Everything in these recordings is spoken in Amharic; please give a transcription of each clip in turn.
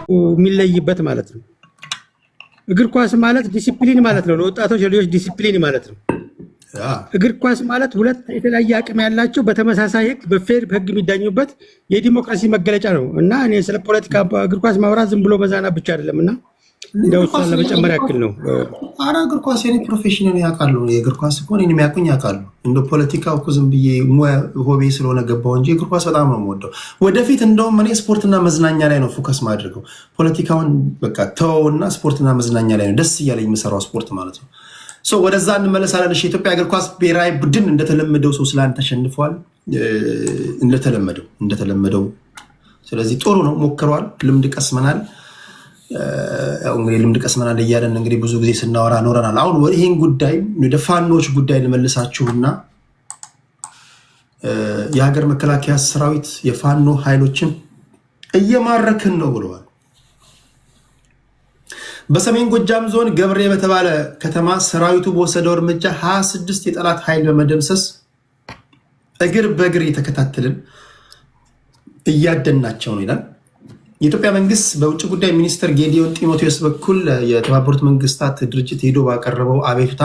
የሚለይበት ማለት ነው። እግር ኳስ ማለት ዲሲፕሊን ማለት ነው። ለወጣቶች ልጆች ዲሲፕሊን ማለት ነው። እግር ኳስ ማለት ሁለት የተለያየ አቅም ያላቸው በተመሳሳይ ህግ በፌር ህግ የሚዳኙበት የዲሞክራሲ መገለጫ ነው እና እኔ ስለ ፖለቲካ እግር ኳስ ማውራት ዝም ብሎ መዛና ብቻ አይደለም እና እንደው እሷን ለመጨመር ያክል ነው። አረ እግር ኳስ የኔ ፕሮፌሽናል ያውቃሉ። የእግር ኳስ እኮ እኔን የሚያውቁኝ ያውቃሉ። እንደ ፖለቲካው እኮ ዝም ብዬ ሆቤ ስለሆነ ገባው እንጂ እግር ኳስ በጣም ነው የምወደው። ወደፊት እንደውም እኔ ስፖርትና መዝናኛ ላይ ነው ፎከስ ማድረገው። ፖለቲካውን በቃ ተወውና ስፖርትና መዝናኛ ላይ ነው ደስ እያለኝ የምሰራው ስፖርት ማለት ነው። ወደዛ እንመለሳለን። እሺ የኢትዮጵያ እግር ኳስ ብሔራዊ ቡድን እንደተለመደው ሰው ስላን ተሸንፏል። እንደተለመደው ስለዚህ ጥሩ ነው ሞክረዋል። ልምድ ቀስመናል። እንግዲህ ልምድ ቀስመናል እያለን እንግዲህ ብዙ ጊዜ ስናወራ ኖረናል። አሁን ይህን ጉዳይ ወደ ፋኖች ጉዳይ ልመልሳችሁና የሀገር መከላከያ ሰራዊት የፋኖ ኃይሎችን እየማረክን ነው ብለዋል። በሰሜን ጎጃም ዞን ገብሬ በተባለ ከተማ ሰራዊቱ በወሰደው እርምጃ 26 የጠላት ኃይል በመደምሰስ እግር በእግር እየተከታተልን እያደናቸው ነው ይላል። የኢትዮጵያ መንግስት በውጭ ጉዳይ ሚኒስትር ጌዲዮን ጢሞቴዎስ በኩል የተባበሩት መንግስታት ድርጅት ሄዶ ባቀረበው አቤቱታ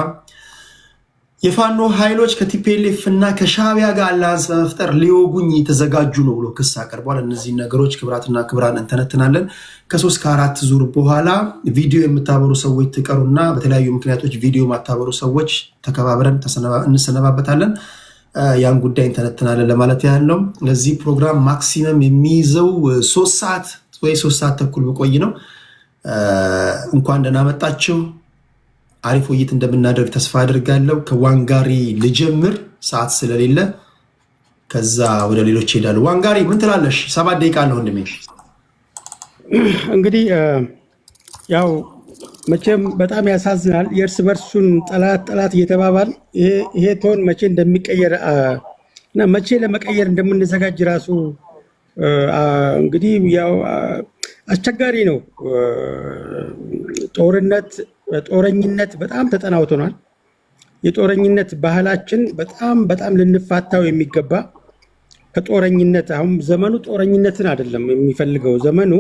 የፋኖ ኃይሎች ከቲፒኤልኤፍ እና ከሻዕቢያ ጋር አላያንስ በመፍጠር ሊወጉኝ የተዘጋጁ ነው ብሎ ክስ አቀርቧል። እነዚህ ነገሮች ክብራትና ክብራን እንተነትናለን። ከ3 ከ4 ዙር በኋላ ቪዲዮ የምታበሩ ሰዎች ትቀሩና በተለያዩ ምክንያቶች ቪዲዮ ማታበሩ ሰዎች ተከባብረን እንሰነባበታለን። ያን ጉዳይ እንተነትናለን ለማለት ያህል ነው። ለዚህ ፕሮግራም ማክሲመም የሚይዘው 3 ሰዓት ወይ 3 ሰዓት ተኩል ብቆይ ነው። እንኳን ደህና መጣችሁ። አሪፍ ውይይት እንደምናደርግ ተስፋ አድርጋለሁ። ከዋንጋሪ ልጀምር ሰዓት ስለሌለ፣ ከዛ ወደ ሌሎች ይሄዳሉ። ዋንጋሪ ምን ትላለሽ? 7 ደቂቃ አለ ወንድሜ። እንግዲህ ያው መቼም በጣም ያሳዝናል። የእርስ በርሱን ጠላት እየተባባል ይሄ ቶን መቼ እንደሚቀየር እና መቼ ለመቀየር እንደምንዘጋጅ ራሱ እንግዲህ ያው አስቸጋሪ ነው። ጦረኝነት በጣም ተጠናውቶናል። የጦረኝነት ባህላችን በጣም ልንፋታው የሚገባ ከጦረኝነት አሁን ዘመኑ ጦረኝነትን አይደለም የሚፈልገው። ዘመኑ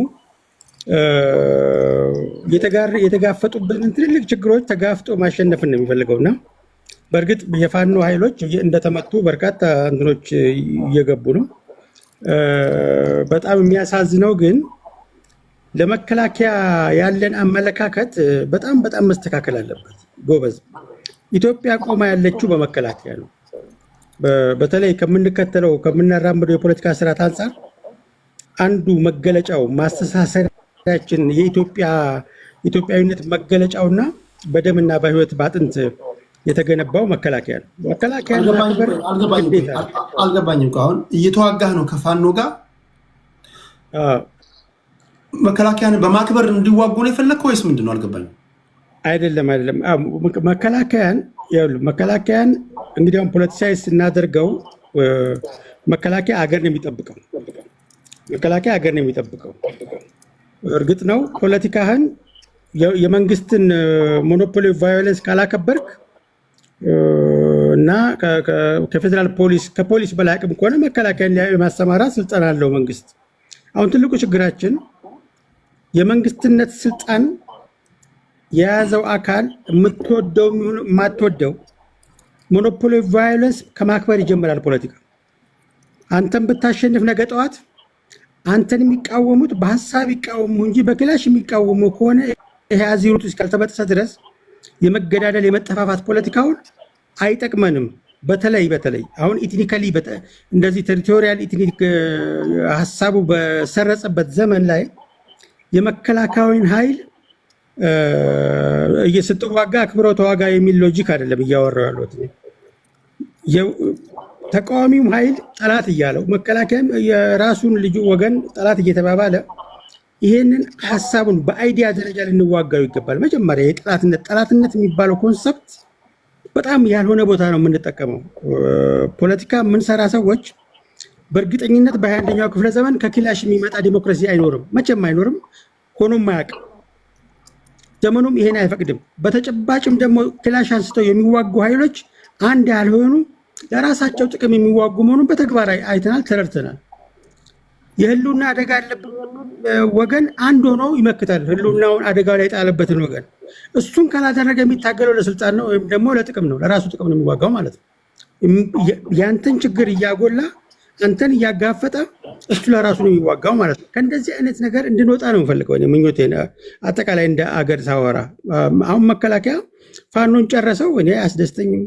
የተጋፈጡብንን ትልልቅ ችግሮች ተጋፍጦ ማሸነፍን ነው የሚፈልገውና በእርግጥ የፋኖ ኃይሎች እንደተመቱ በርካታ እንትኖች እየገቡ ነው። በጣም የሚያሳዝነው ግን ለመከላከያ ያለን አመለካከት በጣም መስተካከል አለበት። ጎበዝ ኢትዮጵያ ቆማ ያለችው በመከላከያ ነው። በተለይ ከምናራምደው የፖለቲካ ስርዓት አንጻር አንዱ መገለጫው ማስተሳሰሪያችን የኢትዮጵያዊነት መገለጫውና በደምና በህይወት በአጥንት የተገነባው መከላከያ ነው። መከላከያ አልገባኝም። አሁን እየተዋጋህ ነው ከፋኖ ጋር መከላከያን በማክበር እንዲዋጉ ነው የፈለግከው ወይስ ምንድን ነው? አልገባኝም። አይደለም መከላከያን እንግዲህ አሁን ፖለቲሳይዝ ስናደርገው መከላከያ አገር ነው የሚጠብቀው። እርግጥ ነው ፖለቲካህን የመንግስትን ሞኖፖሊ ቫዮለንስ ካላከበርክ እና ከፌዴራል ፖሊስ ከፖሊስ በላይ አቅም ከሆነ መከላከያን የማሰማራት ስልጣን አለው መንግስት። አሁን ትልቁ ችግራችን የመንግስትነት ስልጣን የያዘው አካል የምትወደው የማትወደው ሞኖፖሊ ቫዮለንስ ከማክበር ይጀምራል ፖለቲካ። አንተን ብታሸንፍ ነገ ጠዋት አንተን የሚቃወሙት በሀሳብ ይቃወሙ እንጂ በክላሽ የሚቃወሙ ከሆነ ይሄ አዚሩት እስካልተበጠሰ ድረስ የመገዳደል የመጠፋፋት ፖለቲካውን አይጠቅመንም። በተለይ አሁን ኢትኒካሊ እንደዚህ ቴሪቶሪያል ኢትኒክ ሀሳቡ በሰረጸበት ዘመን ላይ የመከላከያውን ኃይል ስትዋጋ አክብረው ተዋጋ የሚል ሎጂክ አይደለም እያወራው ያሉት። ተቃዋሚውም ኃይል ጠላት እያለው መከላከያም የራሱን ልጁ ወገን ጠላት እየተባባለ ይሄንን ሀሳቡን በአይዲያ ደረጃ ልንዋጋው ይገባል። መጀመሪያ ጠላትነት የሚባለው ኮንሰፕት በጣም ያልሆነ ቦታ ነው የምንጠቀመው። ፖለቲካ የምንሰራ ሰዎች በእርግጠኝነት በ21ኛው ክፍለ ዘመን ከክላሽ የሚመጣ ዲሞክራሲ አይኖርም፣ መቼም አይኖርም፣ ሆኖም አያውቅም። ዘመኑም ይሄን አይፈቅድም። በተጨባጭም ደግሞ ክላሽ አንስተው የሚዋጉ ኃይሎች አንድ ያልሆኑ ለራሳቸው ጥቅም የሚዋጉ መሆኑን በተግባር አይተናል፣ ተረድተናል። የህልውና አደጋ ያለበት ወገን አንድ ሆኖ ይመክታል። ህልውናውን አደጋ ላይ ጣለበትን ወገን እሱን ካላደረገ የሚታገለው ለስልጣን ነው ወይም ደግሞ ለጥቅም ነው፣ ለራሱ ጥቅም ነው የሚዋጋው ማለት ነው። ያንተን ችግር እያጎላ አንተን እያጋፈጠ እሱ ለራሱ ነው የሚዋጋው ማለት ነው። ከእንደዚህ አይነት ነገር እንድንወጣ ነው የምፈልገው ምኞቴ። አጠቃላይ እንደ አገር ሳወራ አሁን መከላከያ ፋኖን ጨረሰው እኔ አያስደስተኝም።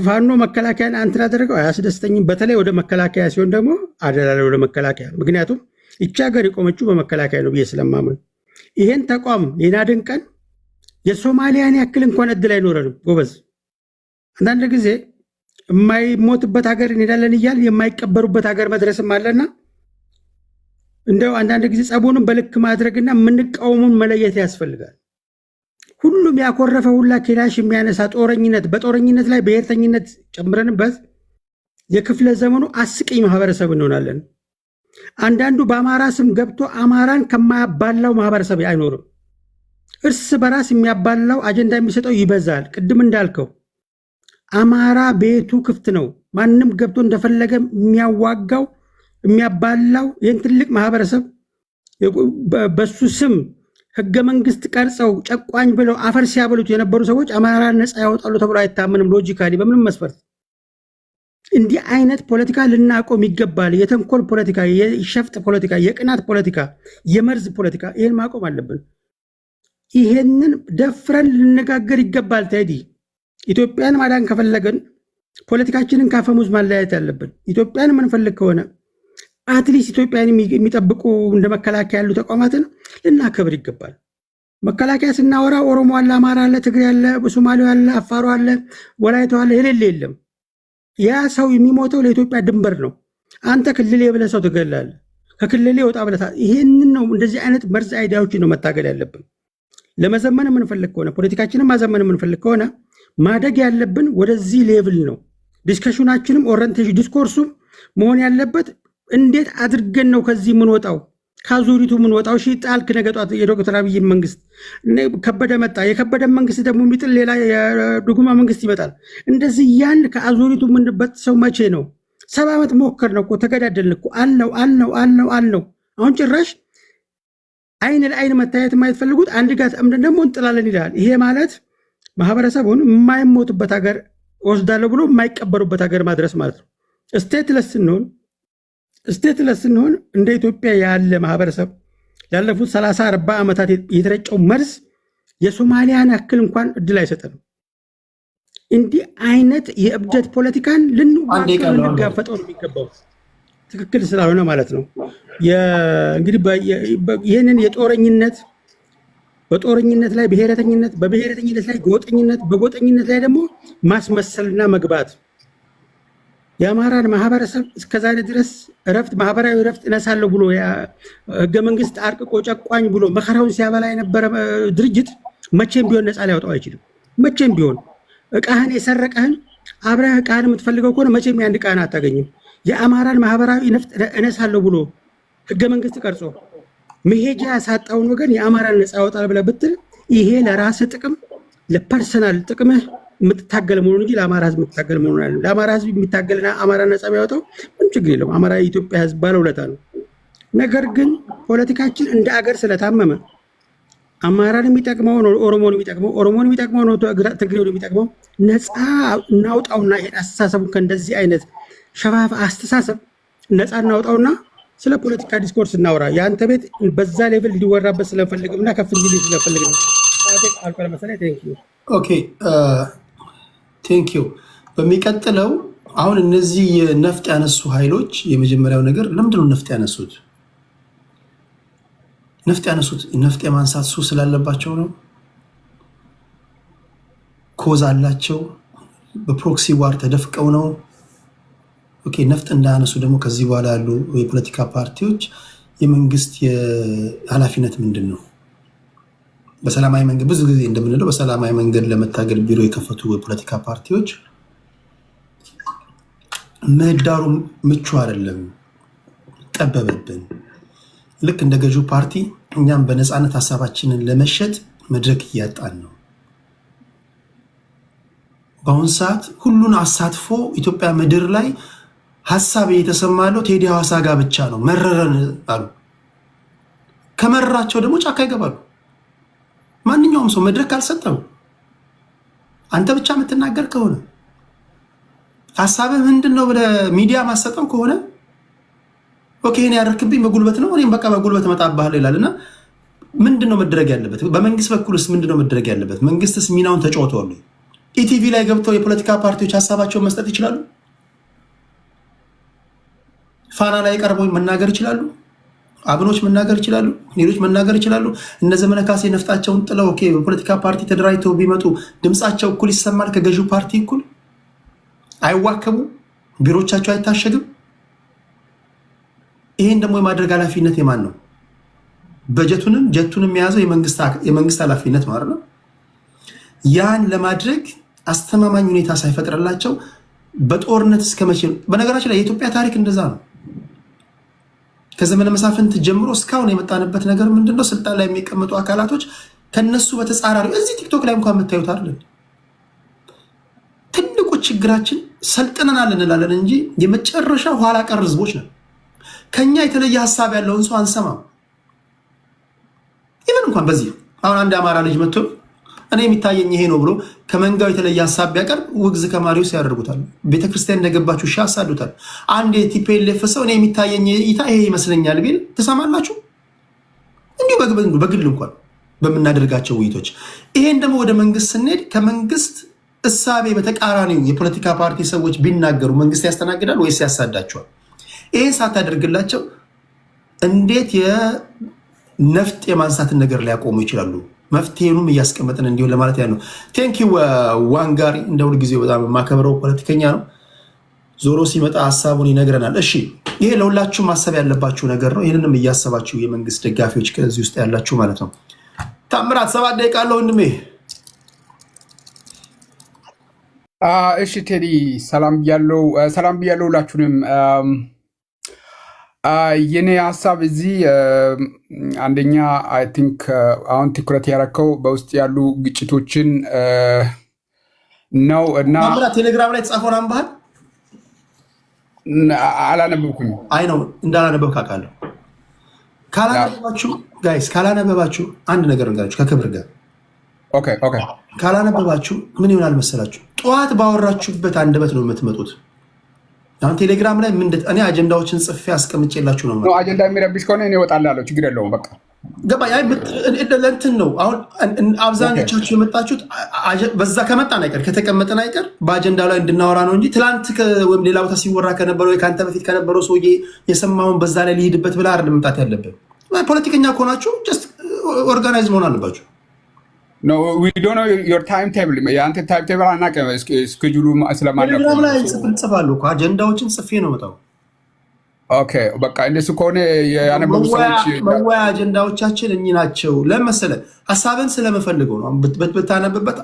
ፋኖ መከላከያን አንትን አደረገው አያስደስተኝም። በተለይ ወደ መከላከያ ሲሆን ደግሞ አደላለ ወደ መከላከያ። ምክንያቱም ይቺ ሀገር የቆመችው በመከላከያ ነው ብዬ ስለማምን ይሄን ተቋም የናድን ቀን የሶማሊያን ያክል እንኳን እድል አይኖረንም ጎበዝ። አንዳንድ ጊዜ የማይሞትበት ሀገር እንሄዳለን እያል የማይቀበሩበት ሀገር መድረስም አለና እንደው አንዳንድ ጊዜ ጸቡንም በልክ ማድረግና የምንቃወሙን መለየት ያስፈልጋል። ሁሉም ያኮረፈ ሁላ ኬላሽ የሚያነሳ ጦረኝነት፣ በጦረኝነት ላይ ብሔርተኝነት ጨምረንበት የክፍለ ዘመኑ አስቂኝ ማህበረሰብ እንሆናለን። አንዳንዱ በአማራ ስም ገብቶ አማራን ከማያባላው ማህበረሰብ አይኖርም። እርስ በራስ የሚያባላው አጀንዳ የሚሰጠው ይበዛል። ቅድም እንዳልከው አማራ ቤቱ ክፍት ነው። ማንም ገብቶ እንደፈለገ የሚያዋጋው የሚያባላው ይህን ትልቅ ማህበረሰብ በሱ ስም ህገ መንግስት ቀርጸው ጨቋኝ ብለው አፈር ሲያበሉት የነበሩ ሰዎች አማራ ነፃ ያወጣሉ ተብሎ አይታመንም። ሎጂካሊ በምንም መስፈርት እንዲህ አይነት ፖለቲካ ልናቆም ይገባል። የተንኮል ፖለቲካ፣ የሸፍጥ ፖለቲካ፣ የቅናት ፖለቲካ፣ የመርዝ ፖለቲካ ይህን ማቆም አለብን። ይሄንን ደፍረን ልነጋገር ይገባል። ቴዲ ኢትዮጵያን ማዳን ከፈለገን ፖለቲካችንን ካፈሙዝ ማለያየት ያለብን። ኢትዮጵያን የምንፈልግ ከሆነ አትሊስት ኢትዮጵያን የሚጠብቁ እንደ መከላከያ ያሉ ተቋማትን ልናከብር ይገባል። መከላከያ ስናወራ ኦሮሞ አለ፣ አማራ አለ፣ ትግሬ አለ፣ ሶማሌው አለ፣ አፋሩ አለ፣ ወላይታው አለ፣ የሌለ የለም። ያ ሰው የሚሞተው ለኢትዮጵያ ድንበር ነው። አንተ ክልል የብለህ ሰው ትገላለህ፣ ከክልል ወጣ ብለህ ይሄንን ነው። እንደዚህ አይነት መርዝ አይዲያዎችን ነው መታገል ያለብን። ለመዘመን የምንፈልግ ከሆነ ፖለቲካችንን ማዘመን የምንፈልግ ከሆነ ማደግ ያለብን ወደዚህ ሌቭል ነው። ዲስከሽናችንም ኦሪንቴሽን ዲስኮርሱም መሆን ያለበት እንዴት አድርገን ነው ከዚህ የምንወጣው፣ ከአዙሪቱ የምንወጣው። እሺ ጣልክ ነገ ጧት የዶክተር አብይ መንግስት ከበደ መጣ። የከበደ መንግስት ደግሞ የሚጥል ሌላ የዱጉማ መንግስት ይመጣል። እንደዚህ ያን ከአዙሪቱ የምንበት ሰው መቼ ነው? 70 ዓመት ሞከር ነው እኮ ተገዳደልን እኮ አልነው። አሁን ጭራሽ አይን ለአይን መታየት የማይፈልጉት አንድ ጋር ተምደን ደግሞ እንጥላለን ይላል። ይሄ ማለት ማህበረሰቡን የማይሞቱበት ሀገር ወስዳለሁ ብሎ የማይቀበሩበት ሀገር ማድረስ ማለት ነው። ስቴትለስ ስንሆን እንደ ኢትዮጵያ ያለ ማህበረሰብ ላለፉት 30-40 ዓመታት የተረጨው መርዝ የሶማሊያን ያክል እንኳን እድል አይሰጠንም። እንዲህ አይነት የእብደት ፖለቲካን ልንጋፈጠው ነው የሚገባው፣ ትክክል ስላልሆነ ማለት ነው። እንግዲህ ይህንን የጦረኝነት በጦረኝነት ላይ ብሔረተኝነት፣ በብሔረተኝነት ላይ ጎጠኝነት፣ በጎጠኝነት ላይ ደግሞ ማስመሰልና መግባት የአማራን ማህበረሰብ እስከዛሬ ድረስ ማህበራዊ እረፍት እነሳለሁ ብሎ ህገ መንግስት አርቅቆ ጨቋኝ ብሎ መከራውን ሲያበላ የነበረ ድርጅት መቼም ቢሆን ነፃ ሊያወጣው አይችልም። መቼም ቢሆን እቃህን የሰረቀህን አብረህ እቃህን የምትፈልገው ከሆነ መቼም ያን እቃህን አታገኝም። የአማራን ማህበራዊ እረፍት እነሳለሁ ብሎ ህገ መንግስት ቀርጾ መሄጃ ያሳጣውን ወገን የአማራን ነፃ ያወጣል ብለህ ብትል ይሄ ለራስ ጥቅም ለፐርሰናል ጥቅምህ የምትታገል መሆኑን እንጂ ለአማራ ህዝብ የምትታገል መሆኑን አይደለም። ለአማራ ህዝብ የሚታገልና አማራ ነፃ ቢያወጣው ምንም ችግር የለውም። አማራ የኢትዮጵያ ህዝብ ባለውለታ ነው። ነገር ግን ፖለቲካችን እንደ አገር ስለታመመ አማራን የሚጠቅመው ነው ኦሮሞን የሚጠቅመው ነው ትግሬውን የሚጠቅመው ነፃ እናውጣውና ይሄን አስተሳሰቡ ከእንደዚህ አይነት ሸፋፍ አስተሳሰብ ነፃ እናውጣውና ስለ ፖለቲካ ዲስኮርስ እናውራ። የአንተ ቤት በዛ ሌቭል እንዲወራበት ስለፈልግምና ከፍ እንዲል ስለፈልግ ነው። አልቆለ መሰለኝ። ቴንክ ዩ። በሚቀጥለው አሁን እነዚህ ነፍጥ ያነሱ ኃይሎች የመጀመሪያው ነገር ለምንድነው ነፍጥ ያነሱት? ነፍጥ የማንሳት ሱስ ስላለባቸው ነው? ኮዝ አላቸው? በፕሮክሲ ዋር ተደፍቀው ነው? ኦኬ። ነፍጥ እንዳያነሱ ደግሞ ከዚህ በኋላ ያሉ የፖለቲካ ፓርቲዎች የመንግስት ኃላፊነት ምንድን ነው? በሰላማዊ መንገድ ብዙ ጊዜ እንደምንለው በሰላማዊ መንገድ ለመታገል ቢሮ የከፈቱ የፖለቲካ ፓርቲዎች ምህዳሩ ምቹ አይደለም፣ ጠበበብን። ልክ እንደ ገዢው ፓርቲ እኛም በነፃነት ሀሳባችንን ለመሸጥ መድረክ እያጣን ነው። በአሁን ሰዓት ሁሉን አሳትፎ ኢትዮጵያ ምድር ላይ ሀሳብ የተሰማለው ቴዲ ሐዋሳ ጋር ብቻ ነው መረረን አሉ። ከመረራቸው ደግሞ ጫካ ይገባሉ። ማንኛውም ሰው መድረክ ካልሰጠው አንተ ብቻ የምትናገር ከሆነ ሀሳብህ ምንድነው ብለህ ሚዲያ ማሰጠው ከሆነ ኦኬ እኔ ያረክብኝ በጉልበት ነው እኔም በቃ በጉልበት መጣባለሁ ይላልና ምንድነው መደረግ ያለበት? በመንግስት በኩልስ ምንድነው መደረግ ያለበት? መንግስትስ ሚናውን ተጫውቷል? ኢቲቪ ላይ ገብተው የፖለቲካ ፓርቲዎች ሀሳባቸውን መስጠት ይችላሉ? ፋና ላይ ቀርበው መናገር ይችላሉ? አብኖች መናገር ይችላሉ? ሌሎች መናገር ይችላሉ? እነ ዘመነ ካሴ ነፍጣቸውን ጥለው ኦኬ በፖለቲካ ፓርቲ ተደራጅተው ቢመጡ ድምፃቸው እኩል ይሰማል ከገዢው ፓርቲ እኩል? አይዋከቡ? ቢሮቻቸው አይታሸግም? ይሄን ደግሞ የማድረግ ኃላፊነት የማን ነው? በጀቱንም ጀቱንም የያዘው የመንግስት ኃላፊነት ማለት ነው። ያን ለማድረግ አስተማማኝ ሁኔታ ሳይፈጥርላቸው በጦርነት እስከመቼ ነው? በነገራችን ላይ የኢትዮጵያ ታሪክ እንደዛ ነው። ከዘመነ መሳፍንት ጀምሮ እስካሁን የመጣንበት ነገር ምንድነው? ስልጣን ላይ የሚቀመጡ አካላቶች ከነሱ በተጻራሪ እዚህ ቲክቶክ ላይ እንኳን የምታዩት አይደለም። ትልቁ ችግራችን ሰልጥነናል እንላለን እንጂ የመጨረሻ ኋላ ቀር ህዝቦች ነን። ከኛ የተለየ ሀሳብ ያለውን ሰው አንሰማም። ይህን እንኳን በዚህ አሁን አንድ አማራ ልጅ መጥቶ እኔ የሚታየኝ ይሄ ነው ብሎ ከመንጋው የተለየ ሀሳብ ቢያቀርብ ውግዝ ከማሪዎስ ያደርጉታል። ቤተክርስቲያን እንደገባችሁ ሺ ያሳዱታል። አንድ የቲፒኤልኤፍ ሰው እኔ የሚታየኝ እይታ ይሄ ይመስለኛል ቢል ትሰማላችሁ? እንዲሁ በግል እንኳን በምናደርጋቸው ውይይቶች። ይሄን ደግሞ ወደ መንግስት ስንሄድ ከመንግስት እሳቤ በተቃራኒው የፖለቲካ ፓርቲ ሰዎች ቢናገሩ መንግስት ያስተናግዳል ወይስ ያሳዳቸዋል? ይሄን ሳታደርግላቸው እንዴት የነፍጥ የማንሳትን ነገር ሊያቆሙ ይችላሉ? መፍትሄኑም እያስቀመጥን እንዲሆን ለማለት ያለው ቴንኪው ዋንጋሪ እንደ ሁል ጊዜው በጣም የማከብረው ፖለቲከኛ ነው። ዞሮ ሲመጣ ሀሳቡን ይነግረናል። እሺ ይሄ ለሁላችሁ ማሰብ ያለባችሁ ነገር ነው። ይህንንም እያሰባችሁ የመንግስት ደጋፊዎች ከዚህ ውስጥ ያላችሁ ማለት ነው። ታምራት 7 ደቂቃ አለው ወንድሜ። እሺ ቴዲ ሰላም ብያለው ሁላችሁንም። የኔ ሀሳብ እዚህ አንደኛ አይ ቲንክ አሁን ትኩረት ያረከው በውስጥ ያሉ ግጭቶችን ነው እና ቴሌግራም ላይ ተጻፈውን አንባል አላነበብኩኝ። አይ ነው እንዳላነበብክ አውቃለሁ። ካላነበባችሁ አንድ ነገር እንጋችሁ ከክብር ጋር ካላነበባችሁ ምን ይሆናል መሰላችሁ? ጠዋት ባወራችሁበት አንደበት ነው የምትመጡት። አሁን ቴሌግራም ላይ እኔ አጀንዳዎችን ጽፌ አስቀምጬላችሁ ነው። አጀንዳ የሚረብሽ ከሆነ እኔ እወጣለሁ፣ ችግር የለውም። በቃ ገባኝ። ለእንትን ነው አሁን አብዛኞቻችሁ የመጣችሁት በዛ ከመጣን አይቀር ከተቀመጠን አይቀር በአጀንዳ ላይ እንድናወራ ነው እንጂ ትላንት ወይም ሌላ ቦታ ሲወራ ከነበረው ከአንተ በፊት ከነበረው ሰውዬ የሰማውን በዛ ላይ ሊሄድበት ብላ አይደል መምጣት ያለብን። ፖለቲከኛ ከሆናችሁ ጀስት ኦርጋናይዝ መሆን አለባችሁ። ታይም ቴብል የአንተ ታይም ቴብል አናውቅም። እስኬጁሉ ስለማድረግ ላይ ጽፋለሁ እኮ አጀንዳዎችን ጽፌ ነው መጣው። ኦኬ በቃ እንደሱ ከሆነ ያነበቡ ሰዎች መወያ አጀንዳዎቻችን እኚህ ናቸው። ለመሰለ ሀሳብን ስለመፈልገው ነው። ብታነብበት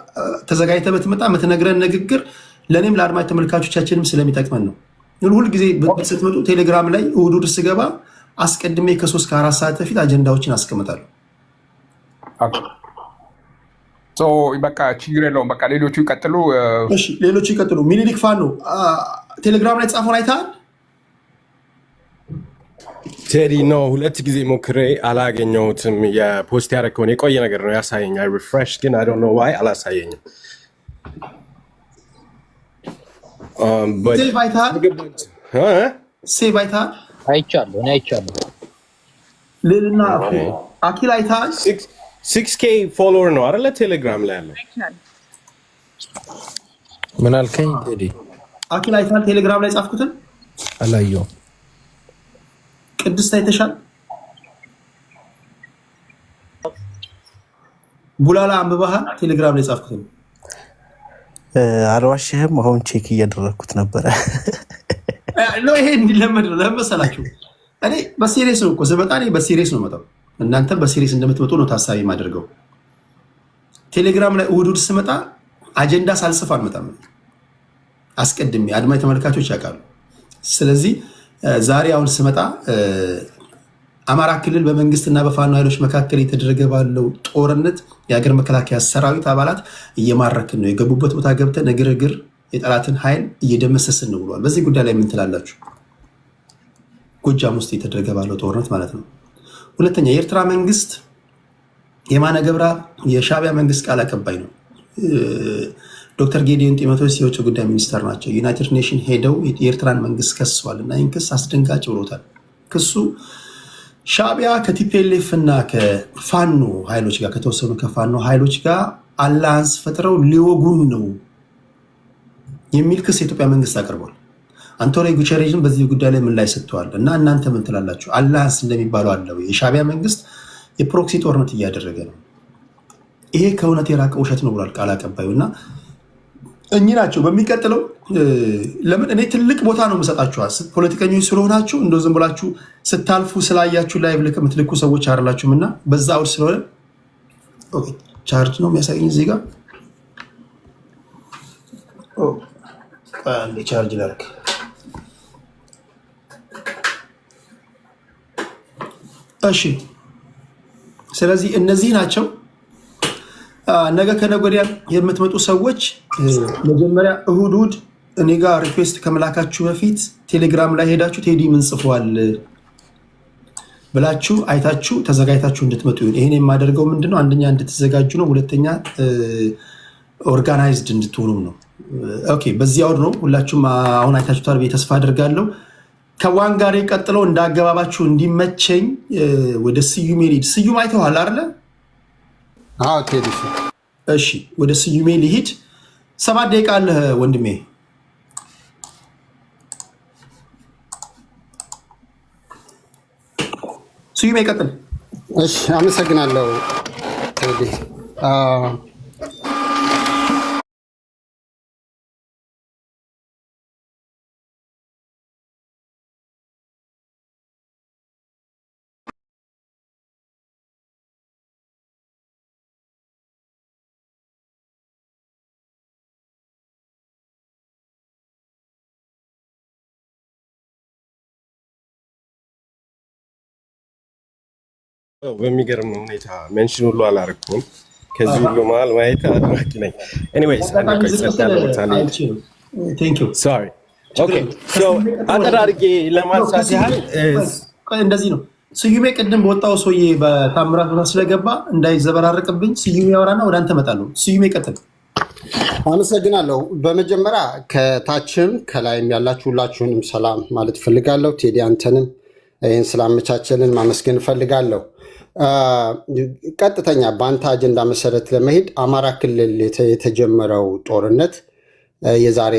ተዘጋጅተህ ብትመጣ የምትነግረን ንግግር ለእኔም ለአድማጭ ተመልካቾቻችንም ስለሚጠቅመን ነው። ሁልጊዜ ስትመጡ ቴሌግራም ላይ እሑድ ስገባ አስቀድሜ ከ3 ከ4 ሰዓት በፊት አጀንዳዎችን አስቀምጣለሁ። በቃ ችግር የለውም። በቃ ሌሎቹ ይቀጥሉ። እሺ ሌሎቹ ይቀጥሉ። ሚኒሊክ ፋኖ ቴሌግራም ላይ ጻፈውን አይተሃል? ቴዲ ነው 2 ጊዜ ሞክሬ አላገኘሁትም። የፖስት ያደረከውን የቆየ ነገር ነው ያሳየኛል። ሪፍሬሽ ግን አይ ዶንት ኖ ዋይ አላሳየኝም። ሴቭ አይተሃል? ሴቭ አይተሃል? አይቻለሁ። ሌልና አኪል አይተሃል? 6K ፎሎወር ነው አይደለ? ቴሌግራም ላይ ያለው ምን አልከኝ ቴዲ? አኪል አይተሃል? ቴሌግራም ላይ ጻፍኩትን አላየሁም። ቅድስት አይተሻል? ቡላላ አንብበሃል? ቴሌግራም ላይ ጻፍኩትን አልዋሽህም። አሁን ቼክ እያደረግኩት ነበረ። ይሄ እንዲለመድ ነው። ለመሰላችሁ እኔ በሲሪየስ ነው እኮ ስመጣ በሲሪየስ ነው መጣው። እናንተ በሲሪየስ እንደምትመጡ ነው ታሳቢ ማድረገው። ቴሌግራም ላይ እሑድ ስመጣ አጀንዳ ሳልጽፍ አልመጣም። አስቀድሜ አድማጭ ተመልካቾች ያውቃሉ። ስለዚህ ዛሬ አሁን ስመጣ አማራ ክልል በመንግስትና በፋኖ ኃይሎች መካከል የተደረገ ባለው ጦርነት የሀገር መከላከያ ሰራዊት አባላት እየማረክን ነው። የገቡበት ቦታ ገብተን ግርግር የጠላትን ኃይል እየደመሰስን ነው ብሏል። በዚህ ጉዳይ ላይ ምን ትላላችሁ? ጎጃም ውስጥ የተደረገ ባለው ጦርነት ማለት ነው። ሁለተኛ የኤርትራ መንግስት የማነ ገብረአብ የሻዕቢያ መንግስት ቃል አቀባይ ነው። ዶክተር ጌዲዮን ጢሞቴዎስ የውጭ ጉዳይ ሚኒስተር ናቸው። ዩናይትድ ኔሽን ሄደው የኤርትራን መንግስት ከሰዋል እና ይህን ክስ አስደንጋጭ ብሎታል። ክሱ ሻዕቢያ ከቲፒኤልኤፍ እና ከፋኖ ኃይሎች ጋር ከተወሰኑ ከፋኖ ኃይሎች ጋር አላያንስ ፈጥረው ሊወጉን ነው የሚል ክስ የኢትዮጵያ መንግስት አቅርቧል። አንቶኒዮ ጉተሬዝም በዚህ ጉዳይ ላይ ምላሽ ሰጥተዋል። እና እናንተ ምን ትላላችሁ? አላያንስ እንደሚባለው አለው የሻዕቢያ መንግስት የፕሮክሲ ጦርነት እያደረገ ነው። ይሄ ከእውነት የራቀ ውሸት ነው ብሏል ቃል አቀባዩ። እና እኚህ ናቸው። በሚቀጥለው ለምን እኔ ትልቅ ቦታ ነው የምሰጣችኋል። ፖለቲከኞች ስለሆናችሁ እንደው ዝም ብላችሁ ስታልፉ ስላያችሁ ላይ የምትልኩ ሰዎች አይደላችሁም። እና በዛ አውድ ስለሆነ ቻርጅ ነው የሚያሳየኝ እዚህ ጋር ቻርጅ ላድርግ። እሺ ስለዚህ እነዚህ ናቸው። ነገ ከነገ ወዲያ የምትመጡ ሰዎች መጀመሪያ እሁድ እኔ ጋር ሪኩዌስት ከመላካችሁ በፊት ቴሌግራም ላይ ሄዳችሁ ቴዲ ምን ጽፏል ብላችሁ አይታችሁ ተዘጋጅታችሁ እንድትመጡ ይሁን። ይሄን የማደርገው ምንድነው? አንደኛ እንድትዘጋጁ ነው። ሁለተኛ ኦርጋናይዝድ እንድትሆኑ ነው። ኦኬ፣ በዚህ አውድ ነው። ሁላችሁም አሁን አይታችሁታል ብዬ ተስፋ አደርጋለሁ። ከዋን ጋር ቀጥለው እንዳገባባችሁ እንዲመቸኝ ወደ ስዩሜ ልሂድ። ስዩም አይተዋል አይደለ? አዎ ቴዲ። እሺ ወደ ስዩሜ ልሂድ። 7 ደቂቃ አለ ወንድሜ። ስዩሜ ቀጥል። እሺ አመሰግናለሁ ቴዲ። በሚገርም ሁኔታ ሜንሽን ሁሉ አላረኩም። ከዚህ ሁሉ መሀል ማየት አድናቂ ነኝ። ኤኒዌይስ አጠር አድርጌ ለማንሳት ያህል እንደዚህ ነው። ስዩሜ ቅድም በወጣው ሰውዬ በታምራት ቦታ ስለገባ እንዳይዘበራረቅብኝ ስዩሜ ያወራና ወደ አንተ እመጣለሁ። ስዩሜ ቀጥል። አመሰግናለሁ። በመጀመሪያ ከታችም ከላይም ያላችሁ ሁላችሁንም ሰላም ማለት እፈልጋለሁ። ቴዲ አንተንም ይህን ስላመቻቸልን ማመስገን እፈልጋለሁ። ቀጥተኛ በአንተ አጀንዳ መሰረት ለመሄድ አማራ ክልል የተጀመረው ጦርነት የዛሬ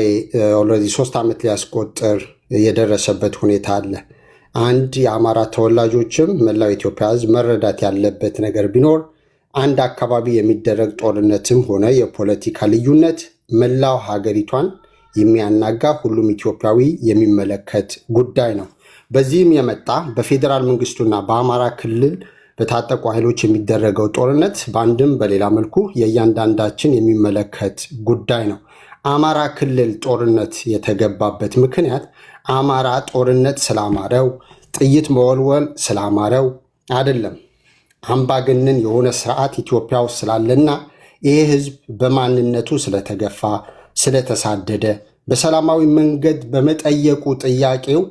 ኦልሬዲ 3 ዓመት ሊያስቆጥር የደረሰበት ሁኔታ አለ። አንድ የአማራ ተወላጆችም መላው ኢትዮጵያ ሕዝብ መረዳት ያለበት ነገር ቢኖር አንድ አካባቢ የሚደረግ ጦርነትም ሆነ የፖለቲካ ልዩነት መላው ሀገሪቷን የሚያናጋ ሁሉም ኢትዮጵያዊ የሚመለከት ጉዳይ ነው። በዚህም የመጣ በፌዴራል መንግስቱና በአማራ ክልል በታጠቁ ኃይሎች የሚደረገው ጦርነት በአንድም በሌላ መልኩ የእያንዳንዳችን የሚመለከት ጉዳይ ነው። አማራ ክልል ጦርነት የተገባበት ምክንያት አማራ ጦርነት ስላማረው፣ ጥይት መወልወል ስላማረው አይደለም። አምባገነን የሆነ ስርዓት ኢትዮጵያ ውስጥ ስላለና ይሄ ህዝብ በማንነቱ ስለተገፋ፣ ስለተሳደደ፣ በሰላማዊ መንገድ በመጠየቁ ጥያቄው